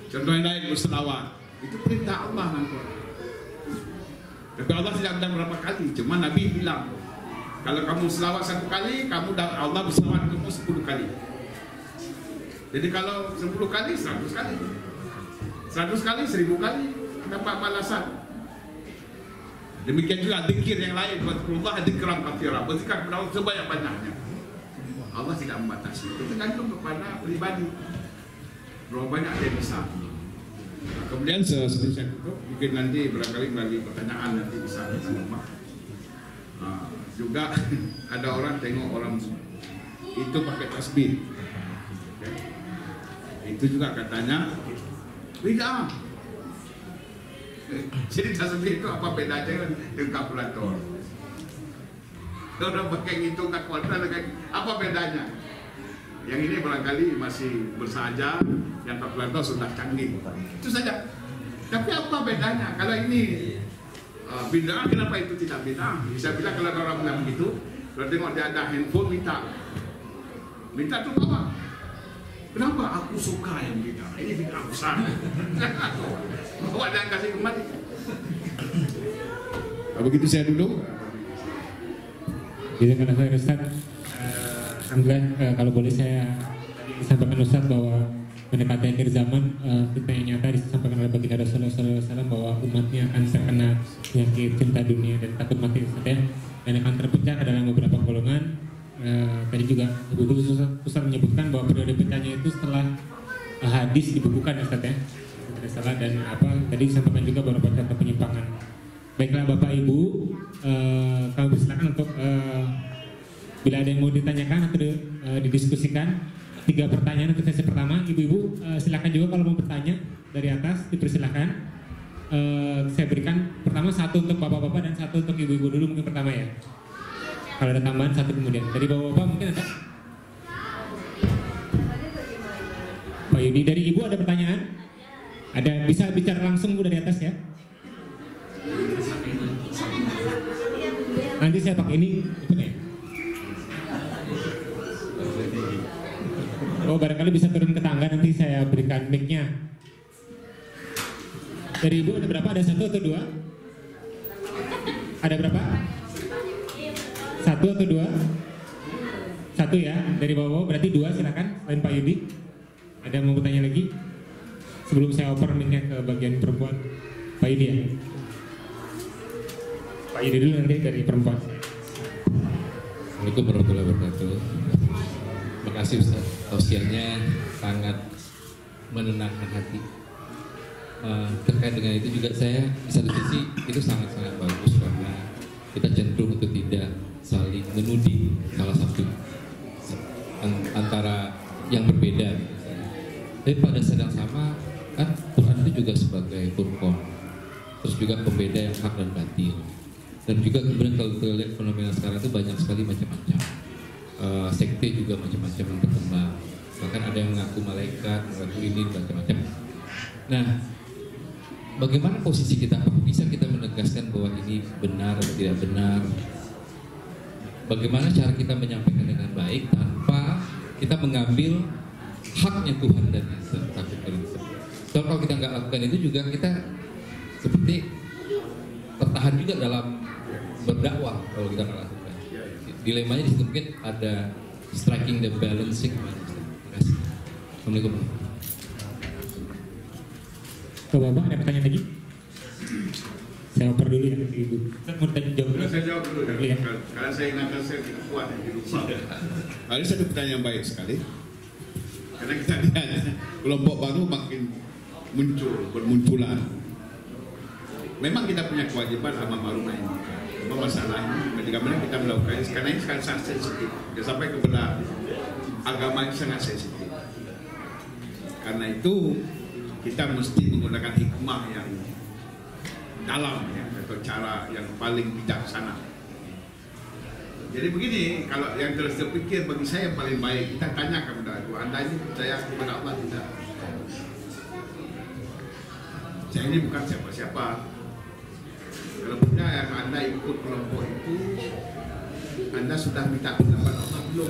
Contoh yang lain berselawat, itu perintah Allah nanti. Tapi Allah tidak bilang berapa kali, cuma Nabi bilang kalau kamu selawat 1 kali, Allah berselawat kamu 10 kali. Jadi kalau 10 kali, 100 kali, 100 kali, 1000 kali dapat balasan. Demikian juga zikir yang lain, Allah dzikran katsira, berzikir kepada Allah sebanyak-banyaknya. Allah tidak membatasi, itu tergantung kepada pribadi. Berapa banyak dia bisa. Kemudian seperti saya tutup, mungkin nanti barangkali melalui pertanyaan nanti bisa kita jawab. Juga ada orang tengok orang itu pakai tasbih, itu juga katanya bid'ah. Jadi tasbih itu apa bedanya dengan kalkulator? Orang pakai ngitung kalkulator, apa bedanya? Yang ini barangkali masih bersaja, yang kalkulator sudah canggih. Itu saja. Tapi apa bedanya? Kalau ini bid'ah, kenapa itu tidak bid'ah? Bisa bilang kalau orang bilang begitu, kalau tengok dia ada handphone minta. minta tu bawa. Kenapa? Aku suka yang bid'ah. Ini bid'ah besar. Bawa dan kasih kembali. Begitu saya dulu. Jadi karena saya Ustaz, alhamdulillah kalau boleh saya sampaikan Ustaz bahwa mendekati akhir zaman, fitnah yang nyata disampaikan oleh baginda Rasulullah SAW bahwa umatnya akan terkena penyakit cinta dunia dan takut mati Ustaz ya, dan akan terpecah ke dalam beberapa golongan. Tadi juga Ibu Ustaz menyebutkan bahwa periode pecahnya itu setelah hadis dibukukan Ustaz ya, tidak salah, dan tadi disampaikan juga beberapa contoh penyimpangan. Baiklah Bapak Ibu, kami persilakan untuk bila ada yang mau ditanyakan atau didiskusikan. 3 pertanyaan untuk sesi pertama. Ibu-ibu silakan juga kalau mau bertanya dari atas, dipersilakan. Saya berikan pertama 1 untuk bapak-bapak dan 1 untuk ibu-ibu dulu mungkin pertama ya. Kalau ada tambahan 1 kemudian. Dari bapak-bapak mungkin ada? Pak Yudi, dari ibu ada pertanyaan? Ada, bisa bicara langsung Bu dari atas ya. Nanti saya pakai ini, ya? Oh, barangkali bisa turun ke tangga, nanti saya berikan mic-nya. Dari ibu ada berapa? Ada 1 atau 2? Ada berapa? 1 atau 2? 1 ya, dari bawah berarti 2, silakan. Selain Pak Yudi, ada yang mau bertanya lagi? Sebelum saya oper mic-nya ke bagian perempuan, Pak Yudi ya. Pak Yudi dulu nanti dari perempuan. Assalamualaikum warahmatullahi wabarakatuh. Terima kasih Ustaz, tausiahnya sangat menenangkan hati. Terkait dengan itu juga saya di satu sisi itu sangat-sangat bagus karena kita cenderung untuk tidak saling menuding salah satu antara yang berbeda. Tapi pada saat yang sama kan Tuhan itu juga sebagai Furqan, terus juga pembeda yang hak dan batil. Dan juga kemudian kalau kita lihat fenomena sekarang itu banyak sekali macam-macam. Sekte juga macam-macam yang berkembang. Bahkan ada yang mengaku malaikat, mengaku ini macam-macam. Nah, bagaimana posisi kita? Bisa kita menegaskan bahwa ini benar atau tidak benar? Bagaimana cara kita menyampaikan dengan baik tanpa kita mengambil haknya Tuhan dan Yesus? So, kalau kita nggak lakukan itu juga kita seperti tertahan juga dalam berdakwah kalau kita nggak lakukan. Dilemanya di situ mungkin ada striking the balancing. Terima kasih. Assalamualaikum. Bapak ada pertanyaan lagi? Saya oper dulu ya Ibu. Saya mau tanya jawab dulu. Saya jawab dulu ya. Karena saya ingatkan saya tidak kuat di lupa. Ada satu pertanyaan baik sekali. Karena kita lihat kelompok baru makin bermunculan. Memang kita punya kewajiban amar ma'ruf nahi munkar. Masalah ini ketika kita melakukan karena ini sangat sensitif. Ya, sampai kepada agama ini sangat sensitif. Karena itu kita mesti menggunakan hikmah yang dalam ya, atau cara yang paling bijaksana. Jadi begini, kalau yang terus terpikir bagi saya yang paling baik kita tanya kepada aku, Anda ini percaya kepada Allah tidak? Saya ini bukan siapa-siapa. Kalau percaya Anda ikut kelompok itu, Anda sudah minta pendapat Allah belum?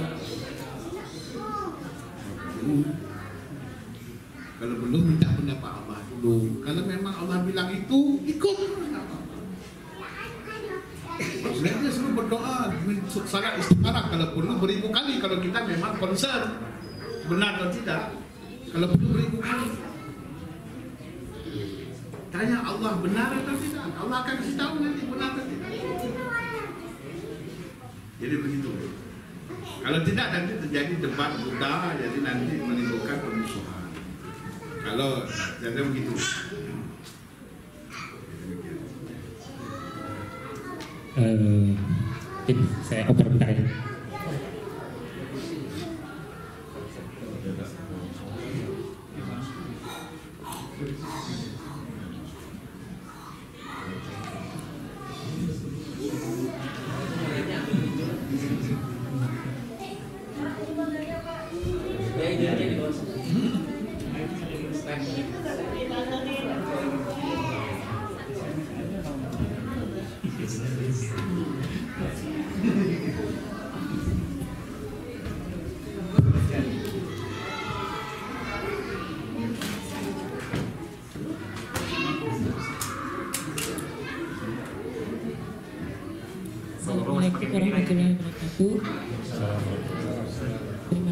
Kalau belum minta pendapat Allah dulu. Kalau memang Allah bilang itu, ikut. Maksudnya dia suruh berdoa, sangat istikharah kalau perlu beribu kali. Kalau kita memang concern benar atau tidak. Kalau perlu beribu kali. Tanya Allah benar atau tidak. Allah akan kasih tahu nanti benar atau tidak. Jadi begitu. Kalau tidak nanti terjadi debat buta, jadi nanti menimbulkan permusuhan. Kalau jadi begitu. Saya oper bentar ya.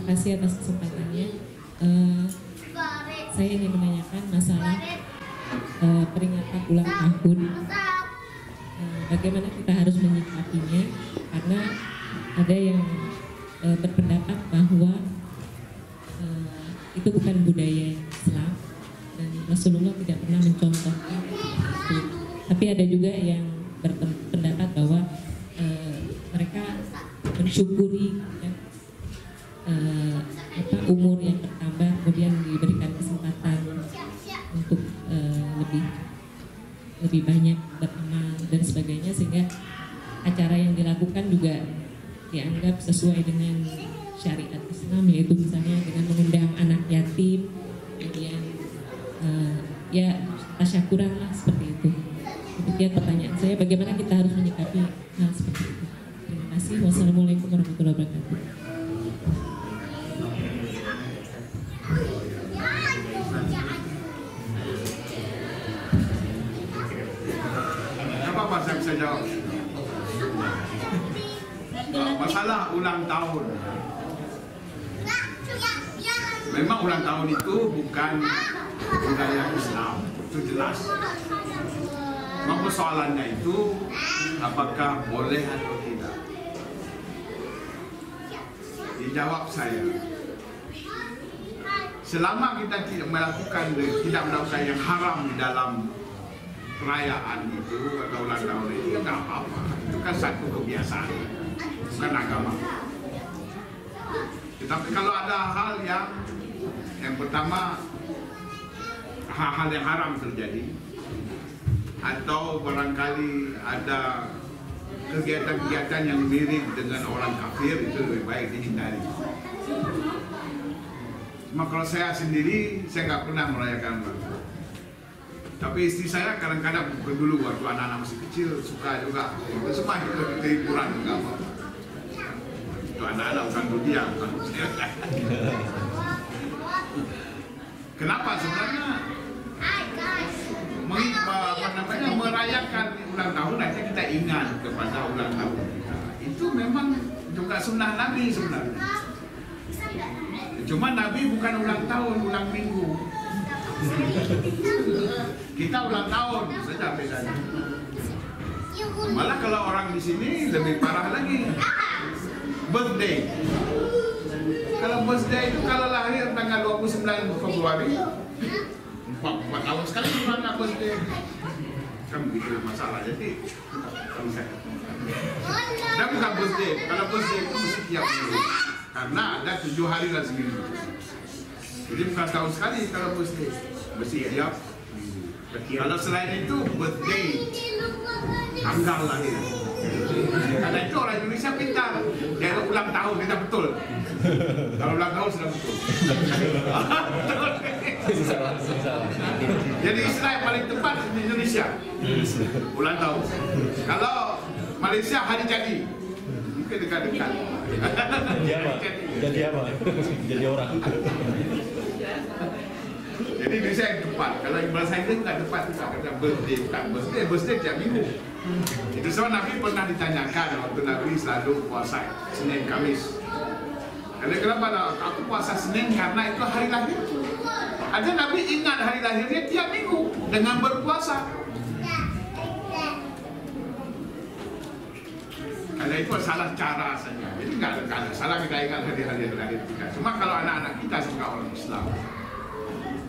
kasih atas kesempatannya. Saya ingin menanyakan masalah peringatan ulang tahun. Bagaimana kita harus menyikapinya? Karena ada yang berpendapat bahwa itu bukan budaya Islam dan Rasulullah tidak pernah mencontohkan itu. Tapi ada juga yang berpendapat bahwa mereka mensyukuri ya, umur yang bertambah, kemudian diberikan kesempatan untuk lebih banyak beramal dan sebagainya, sehingga acara yang dilakukan juga dianggap sesuai dengan syariat Islam, yaitu misalnya dengan mengundang anak yatim, kemudian ya tasyakuran lah seperti itu. Demikian pertanyaan saya, bagaimana kita harus menyikapi hal seperti itu. Terima kasih. Wassalamualaikum warahmatullahi wabarakatuh. Apa saya bisa jawab? Masalah ulang tahun. Memang ulang tahun itu bukan budaya Islam, itu jelas. Cuma persoalannya itu apakah boleh atau tidak? Dijawab saya. Selama kita tidak melakukan yang haram di dalam perayaan itu atau ulang tahun itu, ya nggak apa-apa. Itu kan satu kebiasaan, bukan agama. Tetapi kalau ada hal yang pertama, hal-hal yang haram terjadi, atau barangkali ada kegiatan-kegiatan yang mirip dengan orang kafir, itu lebih baik dihindari. Cuma kalau saya sendiri, saya nggak pernah merayakan ulang tahun. Tapi istri saya kadang-kadang dulu waktu anak-anak masih kecil suka juga. Itu semua kita hiburan juga apa. Itu anak-anak bukan dunia, bukan saya. Kenapa sebenarnya? Merayakan ulang tahun nanti kita ingat kepada ulang tahun kita. Itu memang juga sunnah Nabi sebenarnya. Cuma Nabi bukan ulang tahun, ulang minggu. Kita ulang tahun saja bedanya. Malah kalau orang di sini lebih parah lagi. Birthday. Kalau birthday itu kalau lahir tanggal 29 Februari, 4 tahun sekali gimana birthday? Kan bikin masalah, jadi dan bukan birthday. Kalau birthday itu mesti tiap minggu, karena ada 7 hari dalam seminggu. Jadi bukan tahun sekali kalau birthday, mesti tiap minggu. Kalau selain itu birthday, tanggal lahir. Karena itu orang Indonesia pintar, dia ulang tahun kita betul. Kalau ulang tahun sudah betul. Jadi istilah yang paling tepat di Indonesia ulang tahun. Kalau Malaysia hari jadi, mungkin dekat-dekat. Jadi apa? Jadi orang. Jadi Indonesia yang tepat. Kalau bahasa Inggris bukan tepat juga. Kata birthday, bukan birthday tiap minggu. Itu sebab Nabi pernah ditanyakan waktu Nabi selalu puasa Senin Kamis. Kenapa aku puasa Senin? Karena itu hari lahir. Ada Nabi ingat hari lahirnya tiap minggu dengan berpuasa. Karena itu salah cara saja. Jadi nggak ada salah kita ingat hari-hari lahir kita. Cuma kalau anak-anak kita sebagai orang Islam,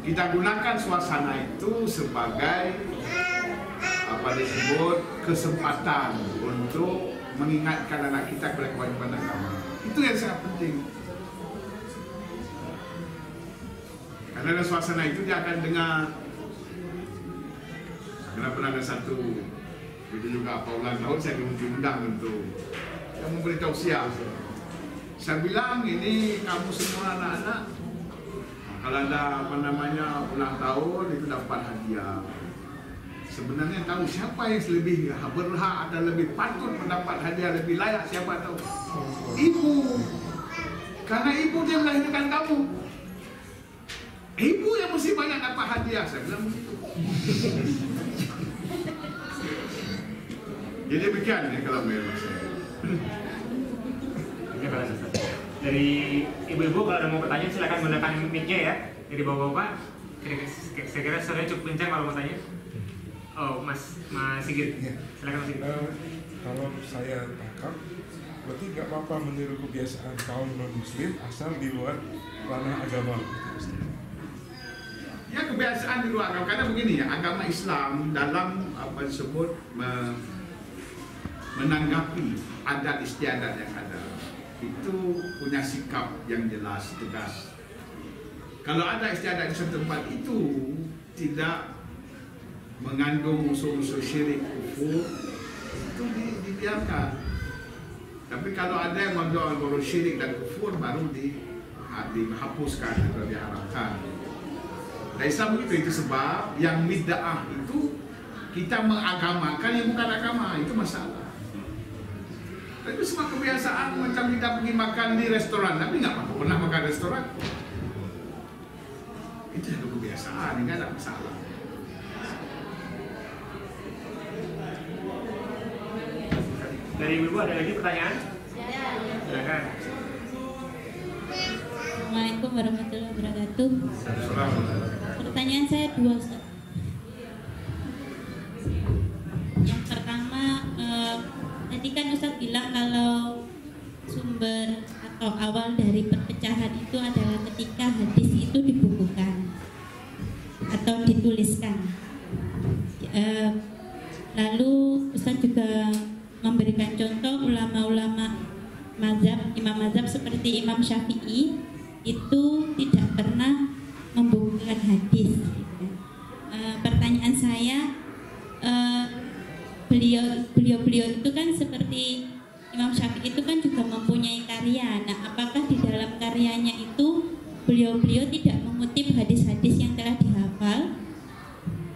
kita gunakan suasana itu sebagai apa disebut kesempatan untuk mengingatkan anak kita kepada kewajiban agama. Itu yang sangat penting. Karena dalam suasana itu dia akan dengar. Karena pernah ada satu itu juga apa ulang tahun saya diundang untuk yang memberi tausiah. Saya bilang ini kamu semua anak-anak, kalau ada apa namanya ulang tahun itu dapat hadiah. Sebenarnya tahu siapa yang lebih berhak dan lebih patut mendapat hadiah lebih layak, siapa tahu? Ibu. Karena ibu dia melahirkan kamu. Ibu yang mesti banyak dapat hadiah, saya bilang begitu. Jadi demikian ya kalau menurut saya. Dari ibu-ibu kalau ada mau pertanyaan silakan gunakan mic-nya ya. Dari bapak-bapak, saya kira suaranya cukup kencang kalau mau tanya. Oh, Mas Sigit, silakan Mas Sigit. Kalau saya tangkap, berarti nggak apa-apa meniru kebiasaan kaum non-muslim asal di luar ranah agama. Ya, kebiasaan di luar agama, karena begini ya, agama Islam dalam apa disebut menanggapi adat istiadat yang ada itu punya sikap yang jelas, tegas. Kalau ada istiadat di satu tempat itu tidak mengandung unsur-unsur syirik, kufur, itu dibiarkan. Tapi kalau ada yang mengandung syirik dan kufur, baru dihapuskan atau diharamkan. Dan Islam itu sebab yang bid'ah itu kita mengagamakan yang bukan agama, itu masalah. Itu semua kebiasaan macam kita pergi makan di restoran, tapi nggak pernah makan restoran. Itu satu kebiasaan, nggak ada masalah. Dari ibu ada lagi pertanyaan? Silakan. Assalamualaikum warahmatullahi wabarakatuh. Pertanyaan saya dua, Ustaz. Yang pertama, tadi kan Ustaz bilang kalau sumber atau awal dari perpecahan itu adalah ketika hadis itu dibukukan atau dituliskan. Lalu Ustaz juga memberikan contoh ulama-ulama mazhab, imam mazhab seperti Imam Syafi'i itu tidak pernah membukukan hadis. Pertanyaan saya, beliau itu kan seperti Imam Syafi'i itu kan juga mempunyai karya. Nah, apakah di dalam karyanya itu beliau tidak mengutip hadis-hadis yang telah dihafal?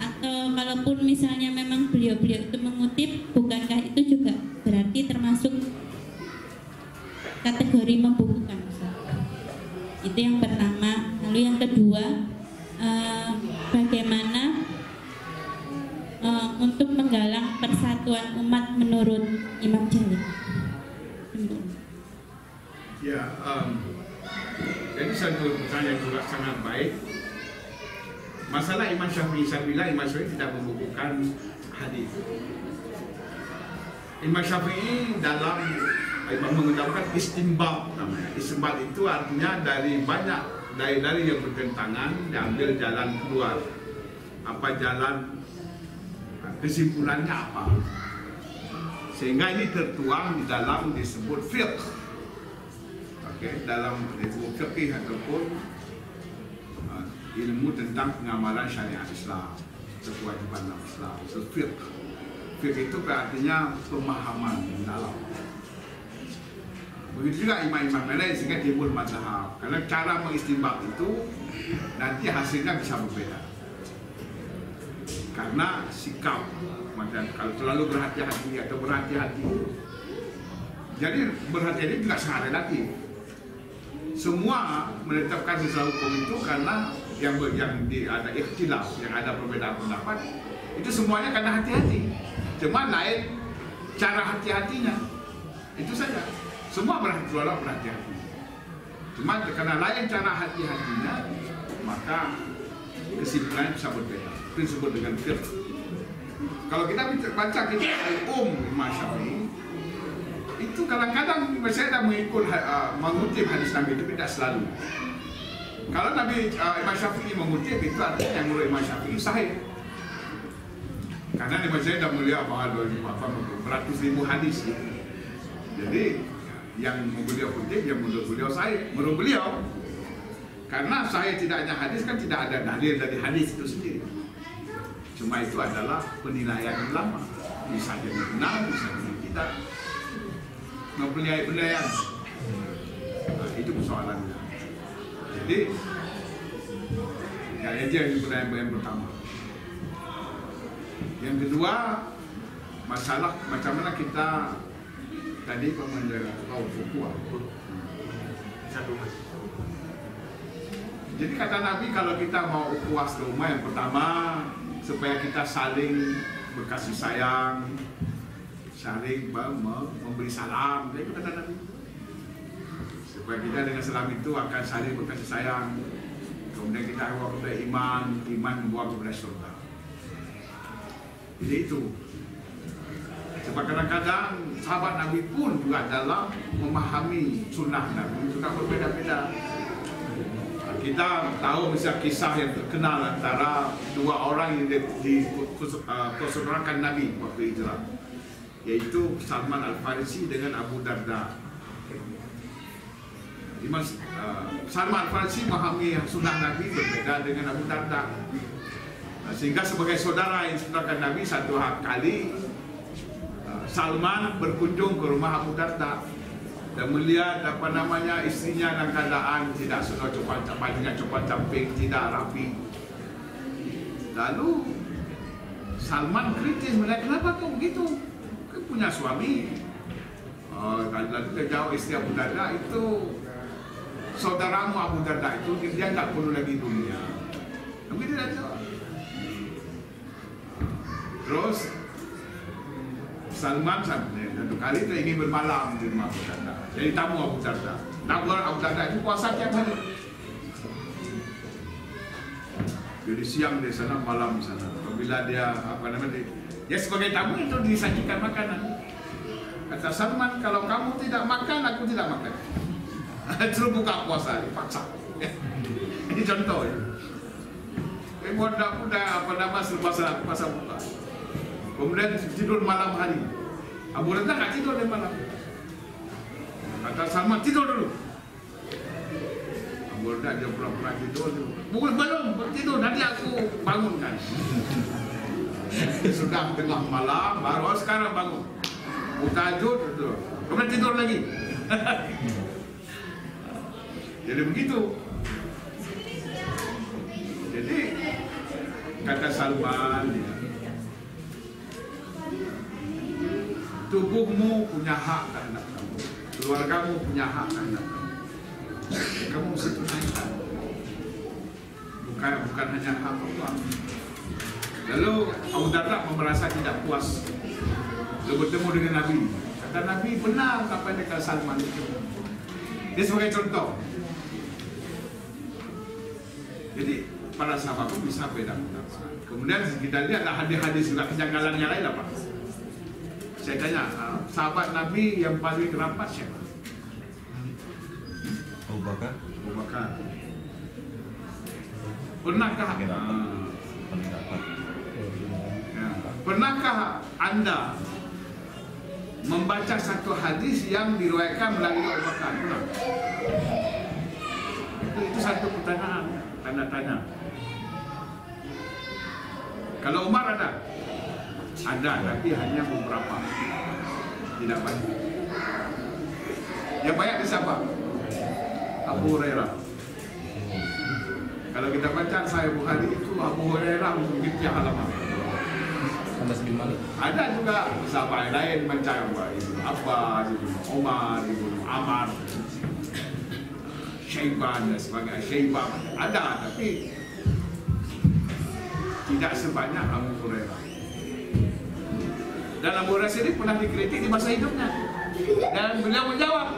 Atau kalaupun misalnya memang beliau itu mengutip, bukankah itu juga berarti termasuk kategori membukukan? Itu yang pertama. Lalu yang kedua, bagaimana untuk menggalang persatuan umat menurut Imam Jalil? Ya, jadi satu pertanyaan juga sangat baik. Masalah Imam Syafi'i, saya bilang Imam Syafi'i tidak membukukan hadis. Imam Syafi'i dalam menggunakan istinbat namanya. Istinbat itu artinya dari banyak dalil yang bertentangan diambil jalan keluar. Apa jalan, kesimpulannya apa? Sehingga ini tertuang di dalam disebut fiqh. Oke, dalam disebut fiqh ataupun ilmu tentang pengamalan syariat Islam, kewajiban Islam. So, fiqh itu artinya pemahaman mendalam. Begitu juga imam-imam lain sehingga timbul mazhab. Karena cara mengistinbat itu nanti hasilnya bisa berbeda. Karena sikap, macam kalau terlalu berhati-hati atau berhati-hati. Jadi berhati-hati juga sangat relatif. Semua menetapkan sesuatu hukum itu karena yang ada ikhtilaf, yang ada perbedaan pendapat, itu semuanya karena hati-hati. Cuma lain cara hati-hatinya. Itu saja. Semua berhati-hati. Cuma karena lain cara hati-hatinya, maka kesimpulannya bisa berbeda. Itu disebut dengan fiqh. Kalau kita baca kitab Imam Syafi'i, itu kadang-kadang saya dah mengutip hadis Nabi itu tidak selalu. Kalau Nabi Imam Syafi'i mengutip itu artinya yang menurut Imam Syafi'i sahih. Karena Imam Syafi'i dah mulia beratus ribu hadis. Jadi yang beliau kutip, yang menurut beliau sahih, menurut beliau. Karena sahih tidak hanya hadis, kan tidak ada dalil dari hadis itu sendiri. Cuma itu adalah penilaian ulama. Bisa jadi benar, bisa jadi tidak. Penilaian. Nah, itu persoalannya. Jadi, ya itu yang pertanyaan pertama. Yang kedua, masalah macam mana kita tadi menjaga ukhuwah. Jadi kata Nabi kalau kita mau ukhuwah ke rumah, yang pertama supaya kita saling berkasih sayang, saling memberi salam, itu kata Nabi. supaya kita dengan salam itu akan saling berkasih sayang. Kemudian kita bawa kepada iman membawa kepada surga. Jadi itu. Sebab kadang-kadang sahabat Nabi pun juga dalam memahami sunnah Nabi juga berbeda-beda. Kita tahu misalnya kisah yang terkenal antara dua orang yang dipersaudarakan Nabi waktu hijrah, yaitu Salman Al-Farisi dengan Abu Darda. Salman Al-Farisi memahami sunnah Nabi berbeda dengan Abu Darda. Sehingga sebagai saudara yang saudarakan Nabi, satu kali Salman berkunjung ke rumah Abu Darda dan melihat istrinya dalam keadaan tidak sudah bajunya compang-camping, tidak rapi. Lalu Salman kritis, melihat, kenapa kau begitu? Kau punya suami. Lalu dia jawab, istri Abu Darda itu saudaramu. Abu Darda itu dia tak perlu lagi dunia. Tapi dia dah jawab. Terus Salman satu kali dia ingin bermalam di rumah Abu Darda. Jadi tamu Abu Darda. Tamu Abu Darda itu puasa tiap hari. Jadi siang di sana, malam di sana. Apabila dia dia sebagai tamu itu disajikan makanan. Kata Salman, kalau kamu tidak makan, aku tidak makan. Terus buka puasa, dipaksa. Ini contoh ya. Budak-budak serba buka. Kemudian tidur malam hari. Abu Darda nggak tidur di malam. Kata Salman, tidur dulu. Abu Darda dia pura-pura tidur dulu. Belum tidur, nanti aku bangunkan. Sudah tengah malam, baru sekarang bangun. Tahajud, tidur. Kemudian tidur lagi. Jadi begitu. Jadi kata Salman, tubuhmu punya hak terhadap kamu, keluargamu punya hak terhadap kamu. Kamu mesti tunaikan. Bukan hanya hak Allah. Lalu Abu Darda merasa tidak puas. Lalu bertemu dengan Nabi. Kata Nabi, benar apa yang dikatakan Salman itu. Dia sebagai contoh. Jadi para sahabat pun bisa beda pendapat. Kemudian kita lihat hadis-hadis juga kejanggalannya lain apa? Saya tanya, sahabat Nabi yang paling rapat siapa? Abu Bakar. Abu Bakar. Pernahkah? Paling rapat. Ya. Pernahkah Anda membaca satu hadis yang diriwayatkan melalui Abu Bakar? Pernah? Itu satu pertanyaan, tanda tanya. Kalau Umar ada, tapi hanya beberapa, tidak banyak. Yang banyak di siapa? Abu Hurairah. Kalau kita baca Sahih Bukhari itu Abu Hurairah mungkin tiap halaman. Ada juga sahabat lain baca Ibnu Abbas, Ibnu Umar, Ibnu Ammar, Syaiban dan sebagainya. Syaiban ada, tapi tidak sebanyak Abu Hurairah. Dan Abu Hurairah sendiri pernah dikritik di masa hidupnya, dan beliau menjawab,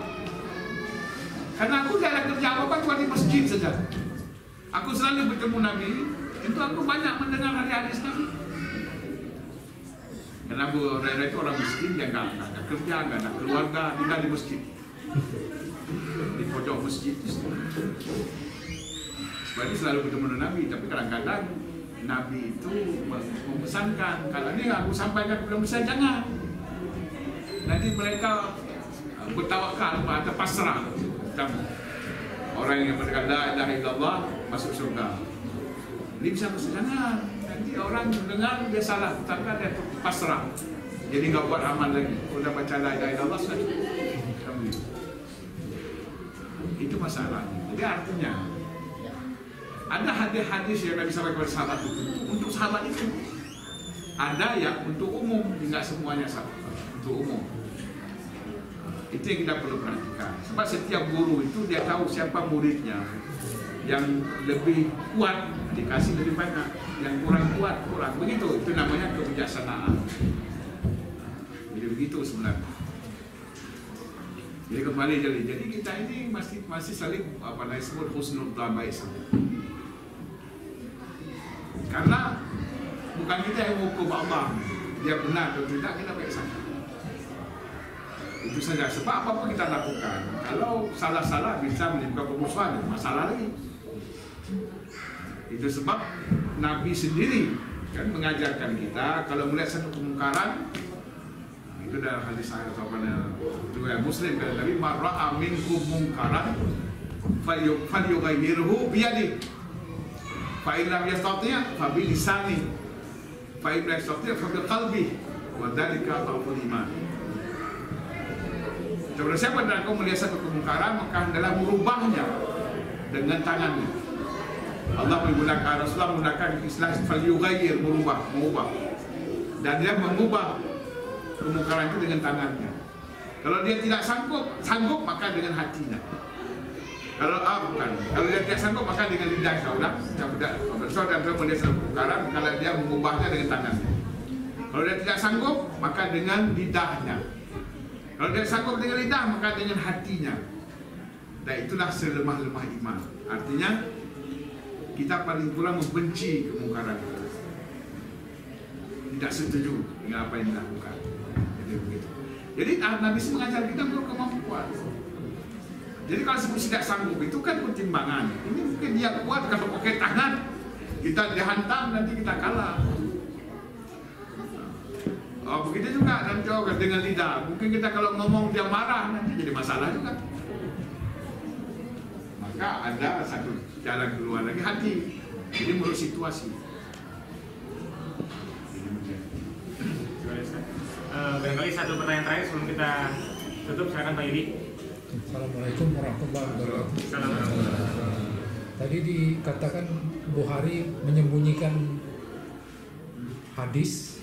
karena aku tidak ada kerja apa-apa cuma di masjid saja. Aku selalu bertemu Nabi, itu aku banyak mendengar hadis Nabi. Dan Abu Hurairah itu orang miskin, dia nggak ada kerja, nggak ada keluarga, tinggal di masjid, di pojok masjid. Sebab itu selalu bertemu dengan Nabi, tapi kadang-kadang Nabi itu memesankan, kalau ini aku sampaikan belum bisa, jangan. Nanti mereka bertawakal atau pasrah. Orang yang berkata la ilaha illallah masuk surga. Ini bisa jangan. Nanti orang mendengar dia salah, tapi dia pasrah. Jadi nggak buat amal lagi. Udah baca la ilaha illallah sudah cukup. Itu masalahnya. Jadi artinya ada hadis-hadis yang Nabi sampaikan kepada sahabat itu untuk sahabat itu. Ada yang untuk umum, tidak semuanya sahabat. Untuk umum. Itu yang kita perlu perhatikan. Sebab setiap guru itu dia tahu siapa muridnya. Yang lebih kuat dikasih lebih banyak, yang kurang kuat kurang. Begitu, itu namanya kebijaksanaan. Jadi begitu sebenarnya. Jadi kembali jadi kita ini masih saling disebut husnul dzan baik saja. Karena bukan kita yang hukum Allah dia benar atau tidak, kita baik saja. Itu saja. Sebab apa kita lakukan, kalau salah-salah bisa menimbulkan permusuhan, masalah lagi. Itu sebab Nabi sendiri kan mengajarkan kita kalau melihat satu kemungkaran, itu dalam hadis saya atau pada riwayat Muslim kata Nabi, "Mar'a minkum munkaran falyughayyirhu biyadihi, fa in lam yastati' fa bi lisanihi, fa in lam yastati' fa bi qalbihi, wa dzalika dha'ful iman." Jika siapa dan kau melihat satu kemungkaran, maka hendaklah merubahnya dengan tangannya. Allah menggunakan, Rasulullah menggunakan istilah falyughayyir, mengubah. Dan dia mengubah kemungkaran itu dengan tangannya. Kalau dia tidak sanggup maka dengan hatinya. Kalau dia tidak sanggup maka dengan lidahnya. Saudara melihat satu kemungkaran, kalau dia mengubahnya dengan tangannya. Kalau dia tidak sanggup maka dengan lidahnya. Kalau dia sanggup dengan lidah maka dengan hatinya. Dan itulah selemah-lemah iman. Artinya kita paling kurang membenci kemungkaran itu, tidak setuju dengan apa yang dilakukan. Jadi begitu. Jadi Nabi mengajar kita berkemampuan. Jadi kalau sebut tidak sanggup itu kan pertimbangan. Ini mungkin dia kuat kalau pakai tangan, kita dihantam nanti kita kalah. Begitu juga nanti dengan lidah. Mungkin kita kalau ngomong dia marah nanti jadi masalah juga. Maka ada satu jalan keluar lagi, hati. Jadi menurut situasi. Barangkali satu pertanyaan terakhir sebelum kita tutup, silakan Pak Yudi. Assalamualaikum warahmatullahi wabarakatuh. Tadi dikatakan Bukhari menyembunyikan hadis.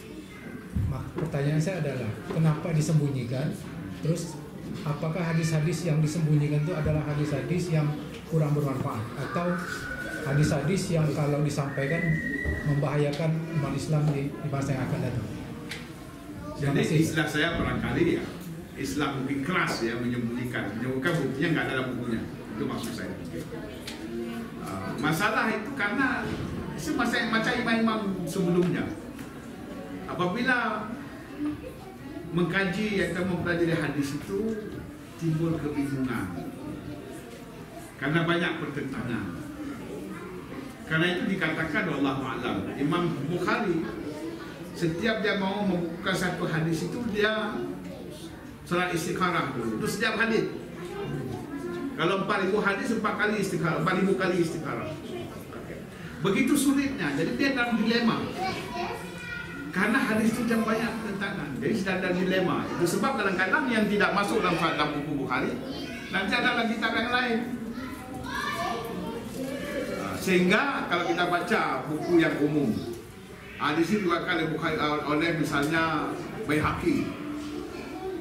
Pertanyaan saya adalah kenapa disembunyikan? Terus apakah hadis-hadis yang disembunyikan itu adalah hadis-hadis yang kurang bermanfaat atau hadis-hadis yang kalau disampaikan membahayakan umat Islam di masa yang akan datang? Jadi istilah saya barangkali ya, Islam mungkin keras ya, menyembunyikan buktinya nggak ada dalam bukunya. Itu maksud saya. Masalah itu karena macam imam-imam sebelumnya, apabila mengkaji atau mempelajari hadis itu timbul kebingungan karena banyak pertentangan. Karena itu dikatakan wallahu a'lam, Imam Bukhari setiap dia mau membuka satu hadis itu dia salat istikharah dulu. Itu setiap hadis. Kalau 4.000 hadis 4 kali istikharah, 4.000 kali istikharah. Begitu sulitnya. Jadi dia dalam dilema. Karena hadis itu yang banyak pertentangan. Jadi sedang ada dilema. Itu sebab kadang-kadang yang tidak masuk dalam buku Bukhari nanti ada lagi kitab yang lain. Sehingga kalau kita baca buku yang umum, hadis itu diriwayatkan oleh misalnya Baihaqi,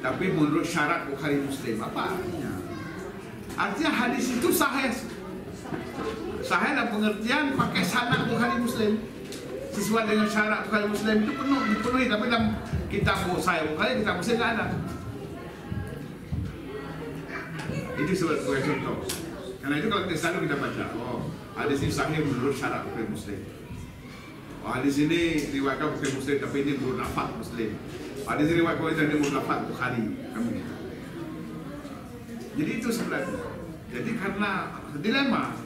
tapi menurut syarat Bukhari Muslim, apa artinya? Artinya hadis itu sahih. Sahih dalam pengertian pakai sanad Bukhari Muslim, sesuai dengan syarat Bukhari Muslim itu dipenuhi, tapi dalam kitab Sahih Bukhari, kitab Muslim tidak ada. Itu sebagai contoh. Karena itu kalau kita selalu kita baca, hadis ini sahih menurut syarat Bukhari Muslim. Hadis ini riwayat Bukhari Muslim, tapi ini menurut lafaz Muslim. Hadis ini riwayat Bukhari, ini menurut lafaz Bukhari. Jadi itu sebenarnya. Jadi karena dilema,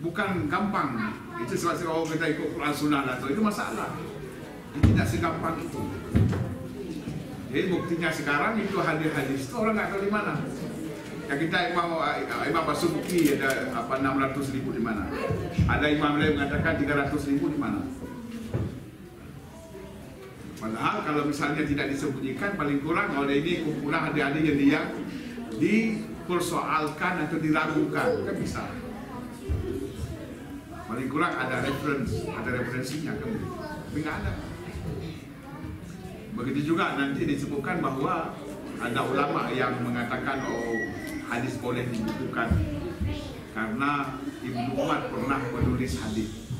bukan gampang. Itu sebab kita ikut Quran Sunnah atau itu masalah. Itu tidak segampang itu. Jadi buktinya sekarang itu hadis-hadis itu orang nggak tahu di mana. Yang kita Imam Basuki ada 600.000 di mana? Ada imam lain mengatakan 300.000 di mana? Padahal kalau misalnya tidak disembunyikan, paling kurang oleh ini kumpulan hadis-hadis yang dipersoalkan atau diragukan, kan bisa. Paling kurang ada referensinya, kan? Tapi nggak ada. Begitu juga nanti disebutkan bahwa ada ulama yang mengatakan hadis boleh dibukukan karena Ibnu Umar pernah menulis hadis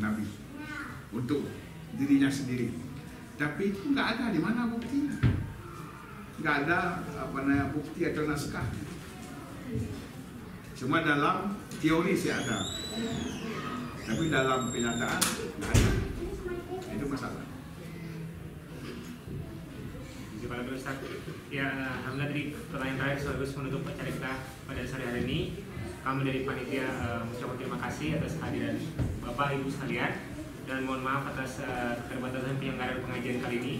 Nabi untuk dirinya sendiri. Tapi itu nggak ada, di mana buktinya? nggak ada bukti atau naskah. Cuma dalam teori sih ada, tapi dalam kenyataan nggak ada. Itu masalah. Terima kasih Ustaz. Ya, alhamdulillah tadi pertanyaan terakhir sekaligus menutup acara kita pada sore hari ini. Kami dari panitia mengucapkan terima kasih atas kehadiran Bapak Ibu sekalian dan mohon maaf atas keterbatasan penyelenggaraan pengajian kali ini.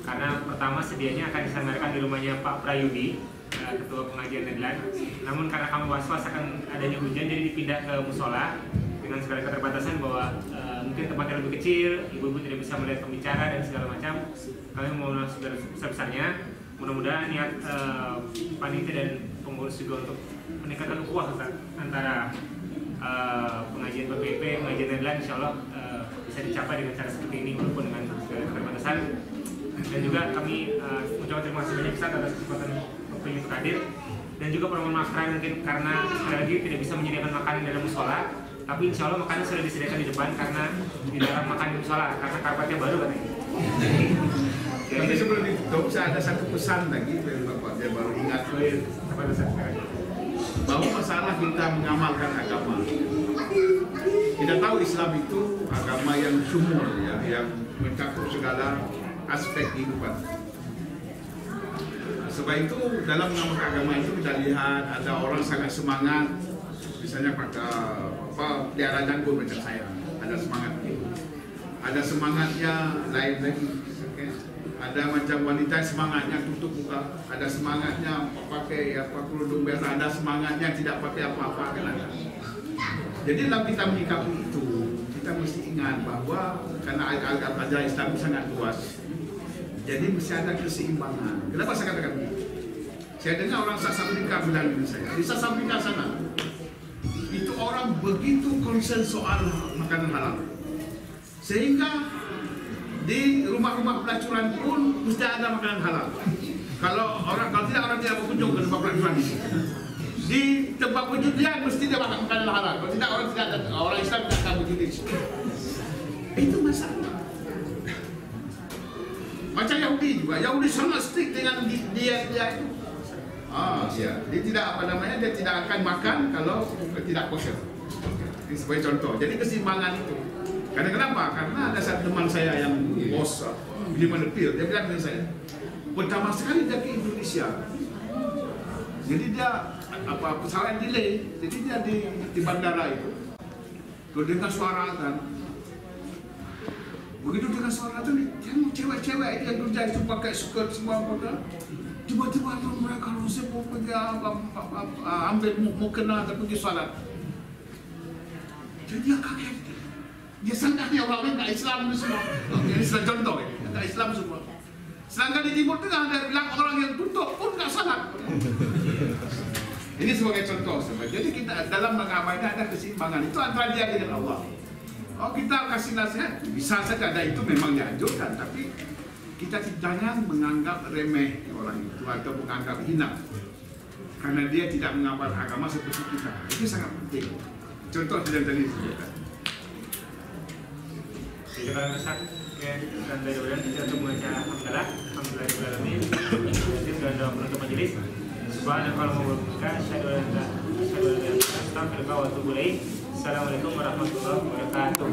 Karena pertama sedianya akan diselenggarakan di rumahnya Pak Prayudi, Ketua Pengajian Netherlands. Namun karena kami was-was akan adanya hujan, jadi dipindah ke musola dengan segala keterbatasan bahwa mungkin tempatnya lebih kecil, ibu-ibu tidak bisa melihat pembicara dan segala macam. Kami mohon maaf sebesar-besarnya. Mudah-mudahan niat panitia dan pengurus juga untuk meningkatkan ukhuwah antara pengajian PPIP, pengajian Netherlands, insya Allah bisa dicapai dengan cara seperti ini walaupun dengan segala keterbatasan. Dan juga kami mengucapkan terima kasih banyak Ustaz atas kesempatan waktu ini untuk hadir. Dan juga permohonan maaf terakhir mungkin karena sekali lagi tidak bisa menyediakan makanan dalam musola, tapi insya Allah makanan sudah disediakan di depan karena di dalam makan di musola karena karpetnya baru katanya. Jadi sebelum ditutup saya ada satu pesan lagi dari Bapak, dia baru ingat kepada saya bahwa masalah kita mengamalkan agama. Kita tahu Islam itu agama yang sumur ya, yang mencakup segala aspek kehidupan. Sebab itu dalam mengamalkan agama itu kita lihat ada orang sangat semangat, misalnya pada pelihara janggut macam saya, ada semangat itu. Ada semangatnya lain lagi. Ada macam wanita semangatnya tutup muka, ada semangatnya pakai kerudung biasa, ada semangatnya tidak pakai apa-apa kan ada. Jadi dalam kita menyikapi itu, kita mesti ingat bahwa karena ajaran Islam sangat luas, jadi mesti ada keseimbangan. Kenapa saya katakan begitu? Saya dengar orang South Africa bilang dengan saya, di South Africa sana itu orang begitu concern soal makanan halal, sehingga di rumah-rumah pelacuran pun mesti ada makanan halal. Kalau tidak orang tidak berkunjung ke tempat pelacuran itu. Di tempat perjudian mesti dia makan makanan halal. Kalau tidak orang Islam tidak akan berjudi. Itu masalah. Macam Yahudi juga. Yahudi sangat strict dengan dia itu. Dia tidak dia tidak akan makan kalau tidak kosher. Ini sebagai contoh. Jadi keseimbangan itu. Karena kenapa? Karena ada satu teman saya yang bos Billy Manepil, dia bilang dengan saya, pertama sekali dia ke Indonesia, jadi dia pesawat delay, jadi dia di bandara itu, kalau dengar suara azan, begitu dengar suara azan, tengok cewek-cewek itu yang kerja itu pakai skirt semua pakai, tiba-tiba mereka harusnya mau pergi ambil mukena atau pergi sholat, jadi dia kaget. Dia sangatnya orang lain tak Islam itu semua. Ini contoh tak Islam semua. Sedangkan di Timur Tengah ada bilang orang yang tutup pun tak salat. Ini sebagai contoh. Jadi kita dalam agama ini ada keseimbangan. Itu antara dia dengan Allah. Oh kita kasih nasihat, bisa saja ada itu memang dianjurkan, tapi kita jangan menganggap remeh orang itu atau menganggap hina. Karena dia tidak mengamal agama seperti kita. Itu sangat penting. Contoh tidak tadi disebutkan. Terima kasih dan mudah-mudahan kita untuk membaca alhamdulillah dan doa penutup majelis. Subhanallah wa bihamdihi asyhadu an la ilaha illa anta astaghfiruka wa atubu ilaik. Assalamualaikum warahmatullahi wabarakatuh.